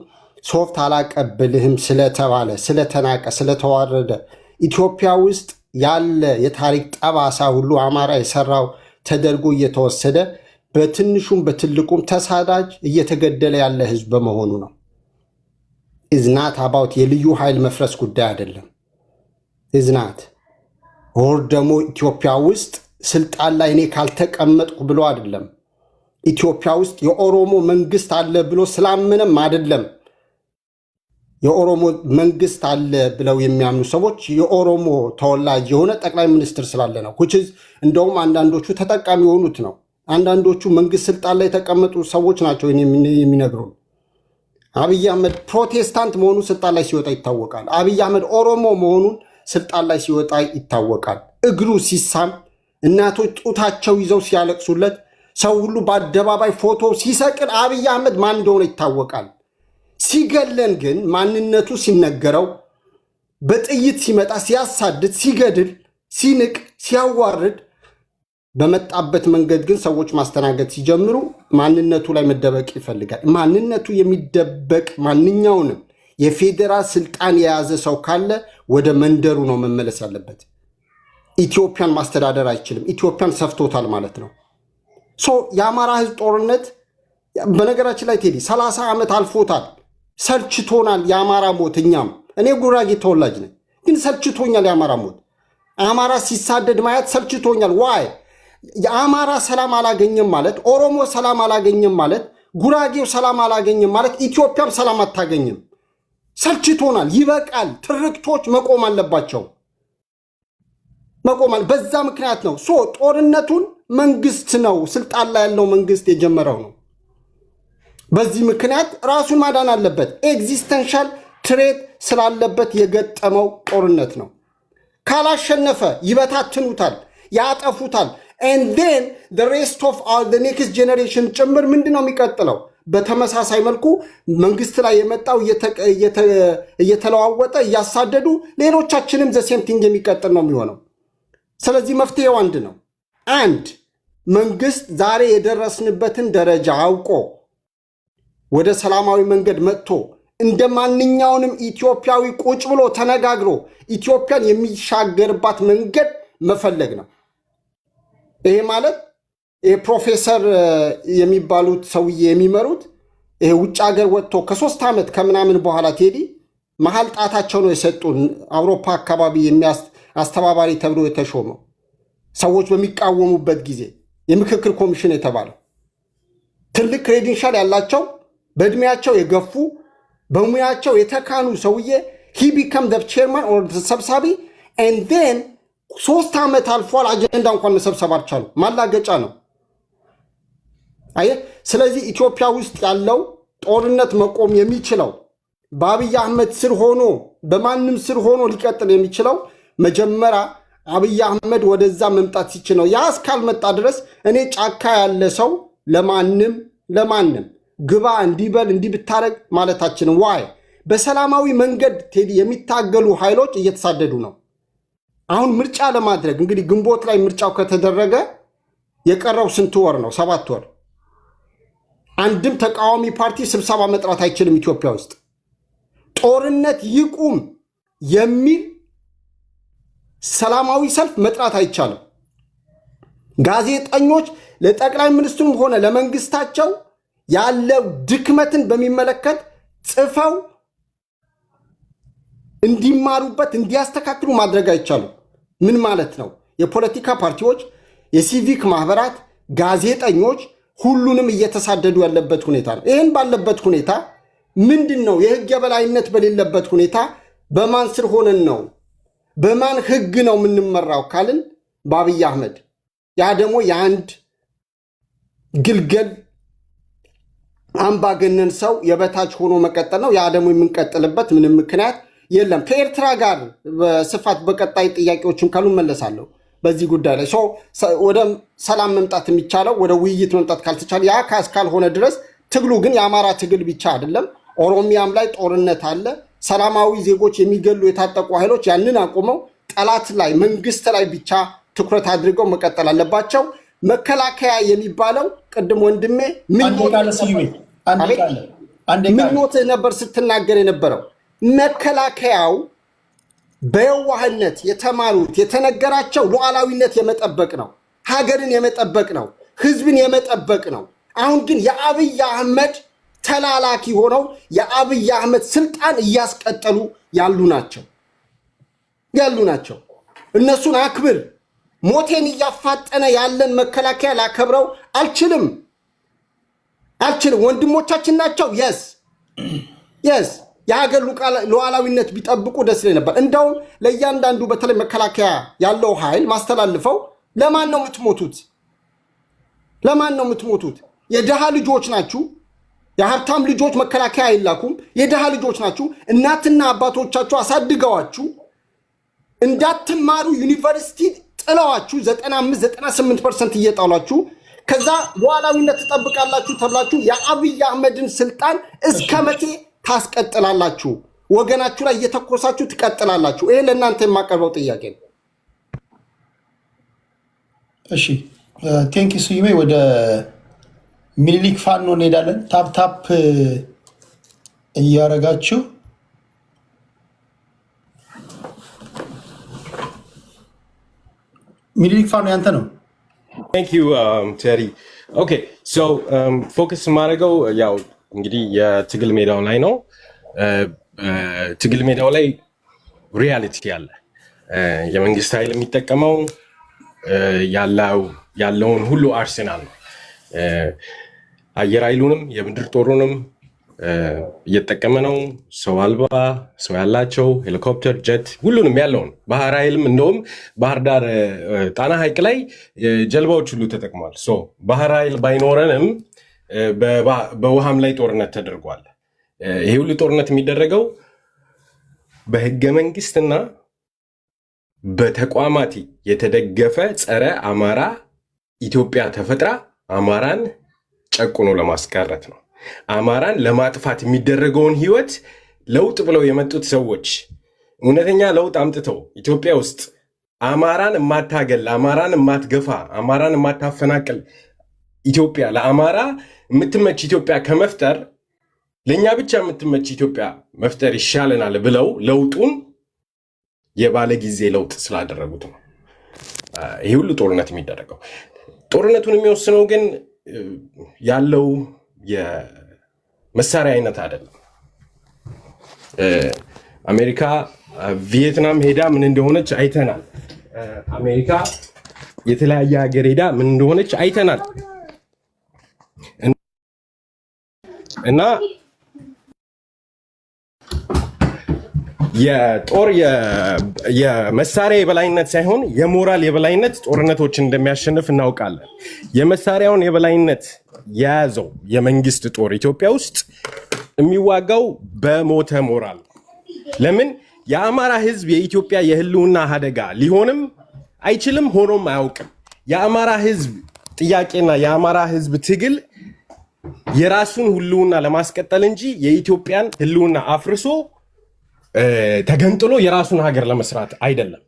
ሶፍት አላቀብልህም ስለተባለ፣ ስለተናቀ፣ ስለተዋረደ ኢትዮጵያ ውስጥ ያለ የታሪክ ጠባሳ ሁሉ አማራ የሰራው ተደርጎ እየተወሰደ በትንሹም በትልቁም ተሳዳጅ እየተገደለ ያለ ህዝብ በመሆኑ ነው። ኢዝናት አባውት የልዩ ኃይል መፍረስ ጉዳይ አይደለም። ኢዝናት ወር ደግሞ ኢትዮጵያ ውስጥ ስልጣን ላይ እኔ ካልተቀመጥኩ ብሎ አይደለም። ኢትዮጵያ ውስጥ የኦሮሞ መንግስት አለ ብሎ ስላምንም አይደለም። የኦሮሞ መንግስት አለ ብለው የሚያምኑ ሰዎች የኦሮሞ ተወላጅ የሆነ ጠቅላይ ሚኒስትር ስላለ ነው። እንደውም አንዳንዶቹ ተጠቃሚ የሆኑት ነው። አንዳንዶቹ መንግስት ስልጣን ላይ የተቀመጡ ሰዎች ናቸው የሚነግሩን። አብይ አህመድ ፕሮቴስታንት መሆኑ ስልጣን ላይ ሲወጣ ይታወቃል። አብይ አህመድ ኦሮሞ መሆኑን ስልጣን ላይ ሲወጣ ይታወቃል። እግሩ ሲሳም፣ እናቶች ጡታቸው ይዘው ሲያለቅሱለት፣ ሰው ሁሉ በአደባባይ ፎቶ ሲሰቅል አብይ አህመድ ማን እንደሆነ ይታወቃል። ሲገለን ግን ማንነቱ ሲነገረው፣ በጥይት ሲመጣ ሲያሳድድ፣ ሲገድል፣ ሲንቅ፣ ሲያዋርድ፣ በመጣበት መንገድ ግን ሰዎች ማስተናገድ ሲጀምሩ ማንነቱ ላይ መደበቅ ይፈልጋል። ማንነቱ የሚደበቅ ማንኛውንም የፌዴራል ስልጣን የያዘ ሰው ካለ ወደ መንደሩ ነው መመለስ ያለበት። ኢትዮጵያን ማስተዳደር አይችልም። ኢትዮጵያን ሰፍቶታል ማለት ነው። የአማራ ህዝብ ጦርነት በነገራችን ላይ ቴዲ 30 ዓመት አልፎታል። ሰልችቶናል የአማራ ሞት። እኛም እኔ ጉራጌ ተወላጅ ነኝ፣ ግን ሰልችቶኛል የአማራ ሞት። አማራ ሲሳደድ ማየት ሰልችቶኛል። ዋይ የአማራ ሰላም አላገኘም ማለት፣ ኦሮሞ ሰላም አላገኘም ማለት፣ ጉራጌው ሰላም አላገኘም ማለት ኢትዮጵያም ሰላም አታገኝም። ሰልችቶናል። ይበቃል። ትርክቶች መቆም አለባቸው። በዛ ምክንያት ነው ጦርነቱን መንግስት ነው ስልጣን ላይ ያለው መንግስት የጀመረው ነው። በዚህ ምክንያት ራሱን ማዳን አለበት። ኤግዚስተንሻል ትሬት ስላለበት የገጠመው ጦርነት ነው። ካላሸነፈ ይበታትኑታል፣ ያጠፉታል። and then the rest of the next generation ጭምር ምንድነው የሚቀጥለው? በተመሳሳይ መልኩ መንግስት ላይ የመጣው እየተለዋወጠ እያሳደዱ ሌሎቻችንም the same thing የሚቀጥል ነው የሚሆነው። ስለዚህ መፍትሄው አንድ ነው። አንድ መንግስት ዛሬ የደረስንበትን ደረጃ አውቆ ወደ ሰላማዊ መንገድ መጥቶ እንደ ማንኛውንም ኢትዮጵያዊ ቁጭ ብሎ ተነጋግሮ ኢትዮጵያን የሚሻገርባት መንገድ መፈለግ ነው። ይሄ ማለት ፕሮፌሰር የሚባሉት ሰውዬ የሚመሩት ይሄ ውጭ ሀገር ወጥቶ ከ3 ዓመት ከምናምን በኋላ ቴዲ መሃል ጣታቸው ነው የሰጡን። አውሮፓ አካባቢ አስተባባሪ ተብሎ የተሾመው ሰዎች በሚቃወሙበት ጊዜ የምክክር ኮሚሽን የተባለው ትልቅ ክሬዲንሻል ያላቸው በእድሜያቸው የገፉ በሙያቸው የተካኑ ሰውዬ he become the chairman or the ሰብሳቢ and then 3 ዓመት አልፏል። አጀንዳ እንኳን መሰብሰብ አልቻሉ። ማላገጫ ነው። ስለዚህ ኢትዮጵያ ውስጥ ያለው ጦርነት መቆም የሚችለው በአብይ አህመድ ስር ሆኖ በማንም ስር ሆኖ ሊቀጥል የሚችለው መጀመሪያ አብይ አህመድ ወደዛ መምጣት ሲችል ነው። ያ እስካልመጣ ድረስ እኔ ጫካ ያለ ሰው ለማንም ግባ እንዲበል እንዲብታረግ ማለታችን ዋይ በሰላማዊ መንገድ ቴዲ የሚታገሉ ኃይሎች እየተሳደዱ ነው። አሁን ምርጫ ለማድረግ እንግዲህ ግንቦት ላይ ምርጫው ከተደረገ የቀረው ስንት ወር ነው? 7 ወር። አንድም ተቃዋሚ ፓርቲ ስብሰባ መጥራት አይችልም ኢትዮጵያ ውስጥ። ጦርነት ይቁም የሚል ሰላማዊ ሰልፍ መጥራት አይቻልም። ጋዜጠኞች ለጠቅላይ ሚኒስትሩም ሆነ ለመንግስታቸው ያለው ድክመትን በሚመለከት ጽፈው እንዲማሩበት እንዲያስተካክሉ ማድረግ አይቻልም። ምን ማለት ነው? የፖለቲካ ፓርቲዎች፣ የሲቪክ ማህበራት፣ ጋዜጠኞች ሁሉንም እየተሳደዱ ያለበት ሁኔታ ነው። ይህን ባለበት ሁኔታ ምንድን ነው የህግ የበላይነት በሌለበት ሁኔታ በማን ስር ሆነን ነው በማን ህግ ነው የምንመራው ካልን በአብይ አህመድ። ያ ደግሞ የአንድ ግልገል አምባገነን ሰው የበታች ሆኖ መቀጠል ነው። ያ ደግሞ የምንቀጥልበት ምንም ምክንያት የለም። ከኤርትራ ጋር በስፋት በቀጣይ ጥያቄዎችን ካሉ መለሳለሁ በዚህ ጉዳይ ላይ ወደ ሰላም መምጣት የሚቻለው ወደ ውይይት መምጣት ካልተቻለ ያ ካልሆነ ድረስ ትግሉ ግን የአማራ ትግል ብቻ አይደለም። ኦሮሚያም ላይ ጦርነት አለ። ሰላማዊ ዜጎች የሚገሉ የታጠቁ ኃይሎች ያንን አቁመው ጠላት ላይ መንግስት ላይ ብቻ ትኩረት አድርገው መቀጠል አለባቸው። መከላከያ የሚባለው ቅድም ወንድሜ ምኞትህ ነበር ስትናገር የነበረው። መከላከያው በየዋህነት የተማሩት የተነገራቸው ሉዓላዊነት የመጠበቅ ነው፣ ሀገርን የመጠበቅ ነው፣ ህዝብን የመጠበቅ ነው። አሁን ግን የአብይ አህመድ ተላላኪ ሆነው የአብይ አህመድ ስልጣን እያስቀጠሉ ያሉ ናቸው። እነሱን አክብር። ሞቴን እያፋጠነ ያለን መከላከያ ላከብረው አልችልም። ወንድሞቻችን ናቸው። የስ የሀገር ሉዓላዊነት ቢጠብቁ ደስ ይለኝ ነበር። እንደውም ለእያንዳንዱ በተለይ መከላከያ ያለው ኃይል ማስተላልፈው ለማን ነው የምትሞቱት? የድሃ ልጆች ናችሁ። የሀብታም ልጆች መከላከያ አይላኩም። የድሃ ልጆች ናችሁ። እናትና አባቶቻችሁ አሳድገዋችሁ እንዳትማሩ ዩኒቨርሲቲ ጥለዋችሁ 95-98% እየጣሏችሁ ከዛ ሉዓላዊነት ትጠብቃላችሁ ተብላችሁ የአብይ አህመድን ስልጣን እስከ መቼ ታስቀጥላላችሁ? ወገናችሁ ላይ እየተኮሳችሁ ትቀጥላላችሁ? ይሄ ለእናንተ የማቀርበው ጥያቄ ነው። እሺ ቴንክ ዩ ስዩሜ። ወደ ሚኒሊክ ፋኖ እንሄዳለን። ታፕ እያረጋችሁ ሚኒሊክ ፋኖ ያንተ ነው። Thank you, Terry. Okay, so focus ማድረገው ያው እንግዲህ የትግል ሜዳው ላይ ነው። ትግል ሜዳው ላይ ሪያሊቲ አለ። የመንግስት ኃይል የሚጠቀመው ያለውን ሁሉ አርሴናል ነው። አየር ኃይሉንም የምድር ጦሩንም እየተጠቀመ ነው። ሰው አልባ ሰው ያላቸው ሄሊኮፕተር፣ ጀት ሁሉንም ያለውን ባህር ኃይልም እንደውም ባህር ዳር ጣና ሐይቅ ላይ ጀልባዎች ሁሉ ተጠቅሟል። ባህር ኃይል ባይኖረንም በውሃም ላይ ጦርነት ተደርጓል። ይሄ ሁሉ ጦርነት የሚደረገው በህገ መንግስትና በተቋማት የተደገፈ ጸረ አማራ ኢትዮጵያ ተፈጥራ አማራን ጨቁኖ ለማስቀረት ነው። አማራን ለማጥፋት የሚደረገውን ህይወት ለውጥ ብለው የመጡት ሰዎች እውነተኛ ለውጥ አምጥተው ኢትዮጵያ ውስጥ አማራን የማታገል፣ አማራን የማትገፋ፣ አማራን የማታፈናቅል ኢትዮጵያ ለአማራ የምትመች ኢትዮጵያ ከመፍጠር ለኛ ብቻ የምትመች ኢትዮጵያ መፍጠር ይሻለናል ብለው ለውጡን የባለ ጊዜ ለውጥ ስላደረጉት ነው ይሄ ሁሉ ጦርነት የሚደረገው። ጦርነቱን የሚወስነው ግን ያለው የመሳሪያ አይነት አይደለም። አሜሪካ ቪየትናም ሄዳ ምን እንደሆነች አይተናል። አሜሪካ የተለያየ ሀገር ሄዳ ምን እንደሆነች አይተናል። እና የጦር የመሳሪያ የበላይነት ሳይሆን የሞራል የበላይነት ጦርነቶችን እንደሚያሸንፍ እናውቃለን። የመሳሪያውን የበላይነት የያዘው የመንግስት ጦር ኢትዮጵያ ውስጥ የሚዋጋው በሞተ ሞራል። ለምን? የአማራ ህዝብ የኢትዮጵያ የህልውና አደጋ ሊሆንም አይችልም፣ ሆኖም አያውቅም። የአማራ ህዝብ ጥያቄና የአማራ ህዝብ ትግል የራሱን ህልውና ለማስቀጠል እንጂ የኢትዮጵያን ህልውና አፍርሶ ተገንጥሎ የራሱን ሀገር ለመስራት አይደለም።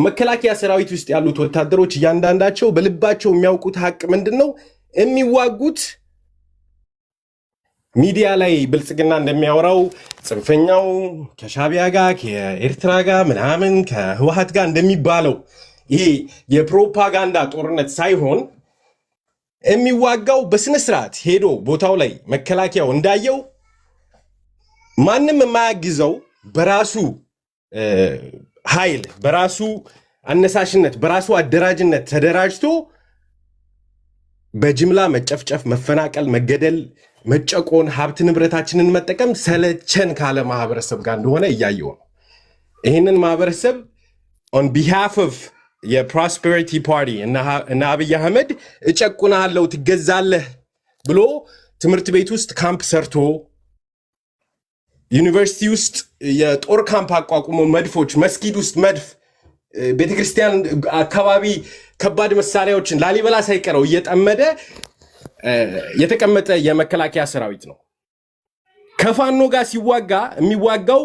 መከላከያ ሰራዊት ውስጥ ያሉት ወታደሮች እያንዳንዳቸው በልባቸው የሚያውቁት ሀቅ ምንድነው? የሚዋጉት ሚዲያ ላይ ብልጽግና እንደሚያወራው ጽንፈኛው ከሻቢያ ጋር ከኤርትራ ጋር ምናምን ከህወሓት ጋር እንደሚባለው ይሄ የፕሮፓጋንዳ ጦርነት ሳይሆን የሚዋጋው በስነ ስርዓት ሄዶ ቦታው ላይ መከላከያው እንዳየው ማንም የማያግዘው በራሱ ኃይል በራሱ አነሳሽነት በራሱ አደራጅነት ተደራጅቶ በጅምላ መጨፍጨፍ፣ መፈናቀል፣ መገደል፣ መጨቆን፣ ሀብት ንብረታችንን መጠቀም ሰለቸን ካለ ማህበረሰብ ጋር እንደሆነ እያየው ነው። ይህንን ማህበረሰብ on behalf of የፕሮስፐሪቲ ፓርቲ እና አብይ አህመድ እጨቁናለሁ ትገዛለህ ብሎ ትምህርት ቤት ውስጥ ካምፕ ሰርቶ ዩኒቨርሲቲ ውስጥ የጦር ካምፕ አቋቁሞ መድፎች፣ መስጊድ ውስጥ መድፍ፣ ቤተክርስቲያን አካባቢ ከባድ መሳሪያዎችን ላሊበላ ሳይቀረው እየጠመደ የተቀመጠ የመከላከያ ሰራዊት ነው። ከፋኖ ጋር ሲዋጋ የሚዋጋው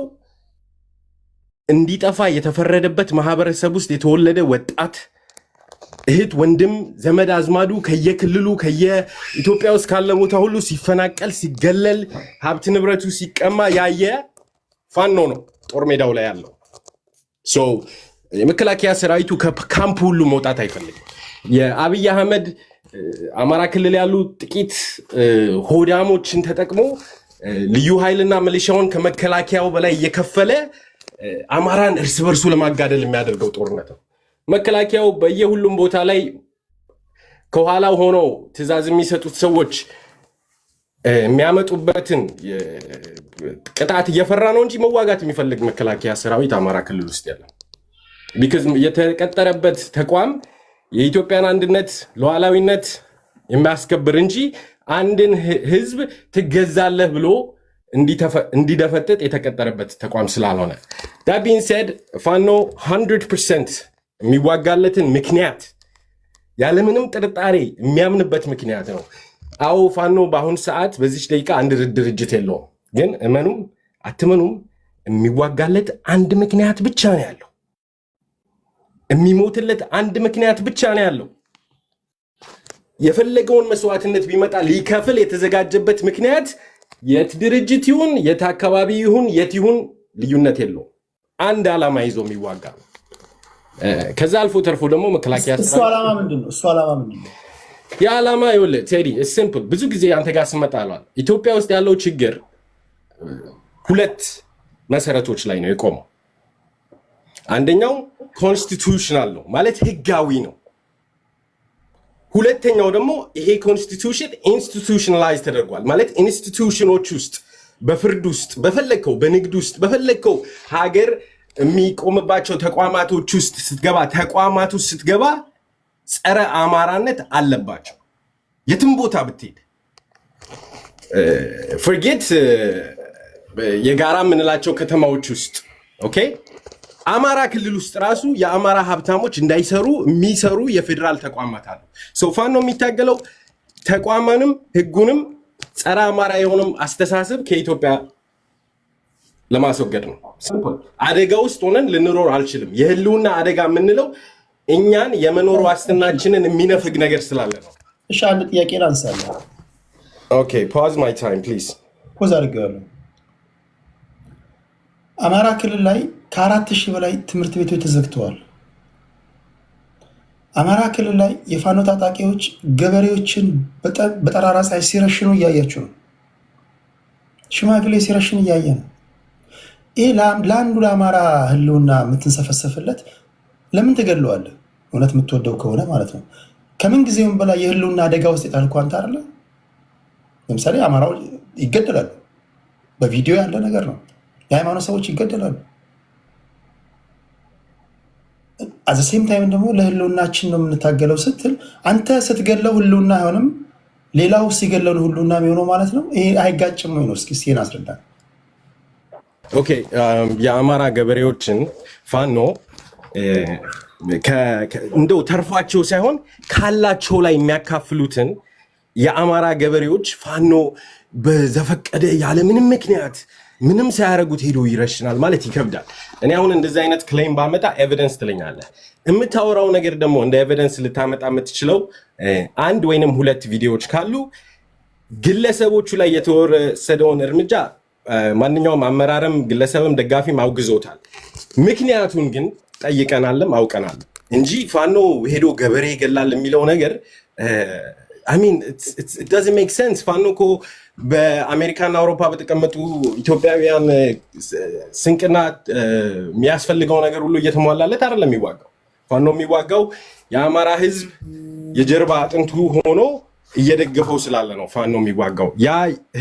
እንዲጠፋ የተፈረደበት ማህበረሰብ ውስጥ የተወለደ ወጣት እህት፣ ወንድም፣ ዘመድ አዝማዱ ከየክልሉ ከየኢትዮጵያ ውስጥ ካለ ቦታ ሁሉ ሲፈናቀል፣ ሲገለል፣ ሀብት ንብረቱ ሲቀማ ያየ ፋኖ ነው ጦር ሜዳው ላይ ያለው። የመከላከያ ሰራዊቱ ከካምፕ ሁሉ መውጣት አይፈልግም። የአብይ አህመድ አማራ ክልል ያሉ ጥቂት ሆዳሞችን ተጠቅሞ ልዩ ኃይልና ሚሊሻውን ከመከላከያው በላይ እየከፈለ አማራን እርስ በርሱ ለማጋደል የሚያደርገው ጦርነት ነው። መከላከያው በየሁሉም ቦታ ላይ ከኋላው ሆነው ትዕዛዝ የሚሰጡት ሰዎች የሚያመጡበትን ቅጣት እየፈራ ነው እንጂ መዋጋት የሚፈልግ መከላከያ ሰራዊት አማራ ክልል ውስጥ ያለ ቢካዝ የተቀጠረበት ተቋም የኢትዮጵያን አንድነት ሉዓላዊነት የሚያስከብር እንጂ አንድን ህዝብ ትገዛለህ ብሎ እንዲደፈጥጥ የተቀጠረበት ተቋም ስላልሆነ that being said ፋኖ 100% የሚዋጋለትን ምክንያት ያለምንም ጥርጣሬ የሚያምንበት ምክንያት ነው። አዎ ፋኖ በአሁን ሰዓት በዚች ደቂቃ አንድ ድርጅት የለውም፣ ግን እመኑም አትመኑም የሚዋጋለት አንድ ምክንያት ብቻ ነው ያለው። የሚሞትለት አንድ ምክንያት ብቻ ነው ያለው። የፈለገውን መስዋዕትነት ቢመጣ ሊከፍል የተዘጋጀበት ምክንያት የት ድርጅት ይሁን የት አካባቢ ይሁን የት ይሁን ልዩነት የለውም። አንድ ዓላማ ይዞ የሚዋጋ ነው። ከዛ አልፎ ተርፎ ደግሞ መከላከያ እሱ ዓላማ ምንድን ነው? የዓላማ ይኸውልህ ቴዲ ሲምፕል። ብዙ ጊዜ አንተ ጋር ስመጣ አሏል ኢትዮጵያ ውስጥ ያለው ችግር ሁለት መሰረቶች ላይ ነው የቆመው። አንደኛው ኮንስቲቱሽናል ነው ማለት ህጋዊ ነው። ሁለተኛው ደግሞ ይሄ ኮንስቲቱሽን ኢንስቲቱሽናላይዝ ተደርጓል ማለት ኢንስቲቱሽኖች ውስጥ በፍርድ ውስጥ በፈለግከው በንግድ ውስጥ በፈለግከው ሀገር የሚቆምባቸው ተቋማቶች ውስጥ ስትገባ ተቋማት ውስጥ ስትገባ ጸረ አማራነት አለባቸው። የትም ቦታ ብትሄድ ፎርጌት የጋራ የምንላቸው ከተማዎች ውስጥ ኦኬ አማራ ክልል ውስጥ ራሱ የአማራ ሀብታሞች እንዳይሰሩ የሚሰሩ የፌዴራል ተቋማት አሉ። ፋኖ የሚታገለው ተቋማንም ህጉንም ጸረ አማራ የሆነም አስተሳሰብ ከኢትዮጵያ ለማስወገድ ነው። አደጋ ውስጥ ሆነን ልንኖር አልችልም። የህልውና አደጋ የምንለው እኛን የመኖር ዋስትናችንን የሚነፍግ ነገር ስላለ ነው። እሺ አንድ ጥያቄ ላንሳለሁ። ኦኬ ፓውዝ ማይ ታይም ፕሊዝ። ፖዝ አድርጌዋለሁ። አማራ ክልል ላይ ከ4000 በላይ ትምህርት ቤቶች ተዘግተዋል። አማራ ክልል ላይ የፋኖ ታጣቂዎች ገበሬዎችን በጠራራ ፀሐይ ሲረሽኑ እያያችሁ ነው። ሽማግሌ ሲረሽን እያየ ነው። ይህ ለአንዱ ለአማራ ህልውና የምትንሰፈሰፍለት ለምን ትገለዋለህ? እውነት የምትወደው ከሆነ ማለት ነው። ከምን ጊዜውም በላይ የህልውና አደጋ ውስጥ የጣልከው አንተ አይደለ? ለምሳሌ አማራው ይገደላሉ። በቪዲዮ ያለ ነገር ነው። የሃይማኖት ሰዎች ይገደላሉ። አዘሴም ታይም ደግሞ ለህልውናችን ነው የምንታገለው ስትል አንተ ስትገለው ህልውና አይሆንም፣ ሌላው ሲገለው ህልውና የሚሆነው ማለት ነው። ይሄ አይጋጭም ወይ ነው? እስኪ ይሄን አስረዳ። ኦኬ የአማራ ገበሬዎችን ፋኖ እንደው ተርፏቸው ሳይሆን ካላቸው ላይ የሚያካፍሉትን የአማራ ገበሬዎች ፋኖ በዘፈቀደ ያለ ምንም ምክንያት ምንም ሳያረጉት ሄዶ ይረሽናል ማለት ይከብዳል። እኔ አሁን እንደዚህ አይነት ክሌም ባመጣ ኤቪደንስ ትለኛለህ። የምታወራው ነገር ደግሞ እንደ ኤቪደንስ ልታመጣ የምትችለው አንድ ወይንም ሁለት ቪዲዮዎች ካሉ ግለሰቦቹ ላይ የተወሰደውን እርምጃ ማንኛውም አመራርም ግለሰብም ደጋፊም አውግዞታል። ምክንያቱን ግን ጠይቀናልም አውቀናል እንጂ ፋኖ ሄዶ ገበሬ ይገላል የሚለው ነገር it doesn't make sense። ፋኖ እኮ በአሜሪካና አውሮፓ በተቀመጡ ኢትዮጵያውያን ስንቅና የሚያስፈልገው ነገር ሁሉ እየተሟላለት አይደለም የሚዋጋው። ፋኖ የሚዋጋው የአማራ ህዝብ የጀርባ አጥንቱ ሆኖ እየደገፈው ስላለ ነው ፋኖ የሚዋጋው። ያ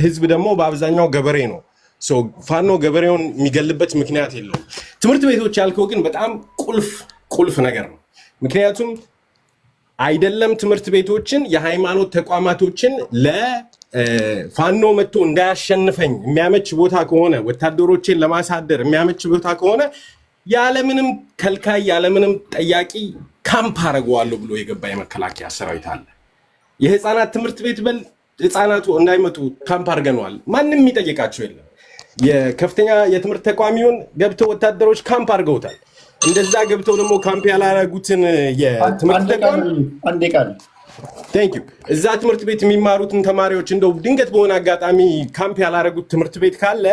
ህዝብ ደግሞ በአብዛኛው ገበሬ ነው። ፋኖ ገበሬውን የሚገልበት ምክንያት የለውም። ትምህርት ቤቶች ያልከው ግን በጣም ቁልፍ ነገር ነው። ምክንያቱም አይደለም ትምህርት ቤቶችን የሃይማኖት ተቋማቶችን ለፋኖ መጥቶ እንዳያሸንፈኝ የሚያመች ቦታ ከሆነ ወታደሮችን ለማሳደር የሚያመች ቦታ ከሆነ ያለምንም ከልካይ ያለምንም ጠያቂ ካምፕ አደርገዋለሁ ብሎ የገባ የመከላከያ ሰራዊት አለ። የህፃናት ትምህርት ቤት በል ህፃናቱ እንዳይመጡ ካምፕ አድርገነዋል። ማንም የሚጠይቃቸው የለም። የከፍተኛ የትምህርት ተቋሚውን ገብተው ወታደሮች ካምፕ አድርገውታል። እንደዛ ገብተው ደግሞ ካምፕ ያላረጉትን የትምህርት ተቋም እዛ ትምህርት ቤት የሚማሩትን ተማሪዎች እንደው ድንገት በሆነ አጋጣሚ ካምፕ ያላረጉት ትምህርት ቤት ካለ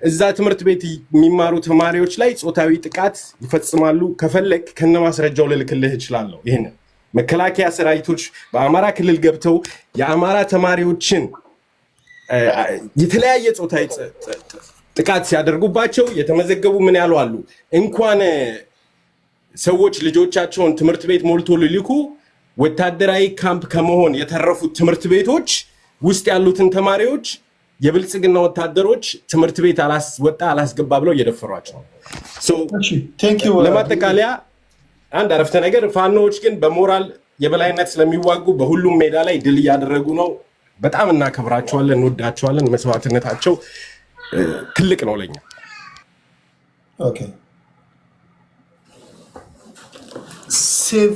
እዛ ትምህርት ቤት የሚማሩ ተማሪዎች ላይ ጾታዊ ጥቃት ይፈጽማሉ። ከፈለግ ከነማስረጃው ልልክልህ እችላለሁ። ይሄን መከላከያ ሰራዊቶች በአማራ ክልል ገብተው የአማራ ተማሪዎችን የተለያየ ጾታዊ ጥቃት ሲያደርጉባቸው የተመዘገቡ ምን ያሉ አሉ። እንኳን ሰዎች ልጆቻቸውን ትምህርት ቤት ሞልቶ ሊልኩ ወታደራዊ ካምፕ ከመሆን የተረፉት ትምህርት ቤቶች ውስጥ ያሉትን ተማሪዎች የብልጽግና ወታደሮች ትምህርት ቤት አላስወጣ አላስገባ ብለው እየደፈሯቸው። ለማጠቃለያ አንድ አረፍተ ነገር፣ ፋኖዎች ግን በሞራል የበላይነት ስለሚዋጉ በሁሉም ሜዳ ላይ ድል እያደረጉ ነው። በጣም እናከብራቸዋለን፣ እንወዳቸዋለን። መስዋዕትነታቸው ትልቅ ነው ለኛ። ኦኬ ሴቭ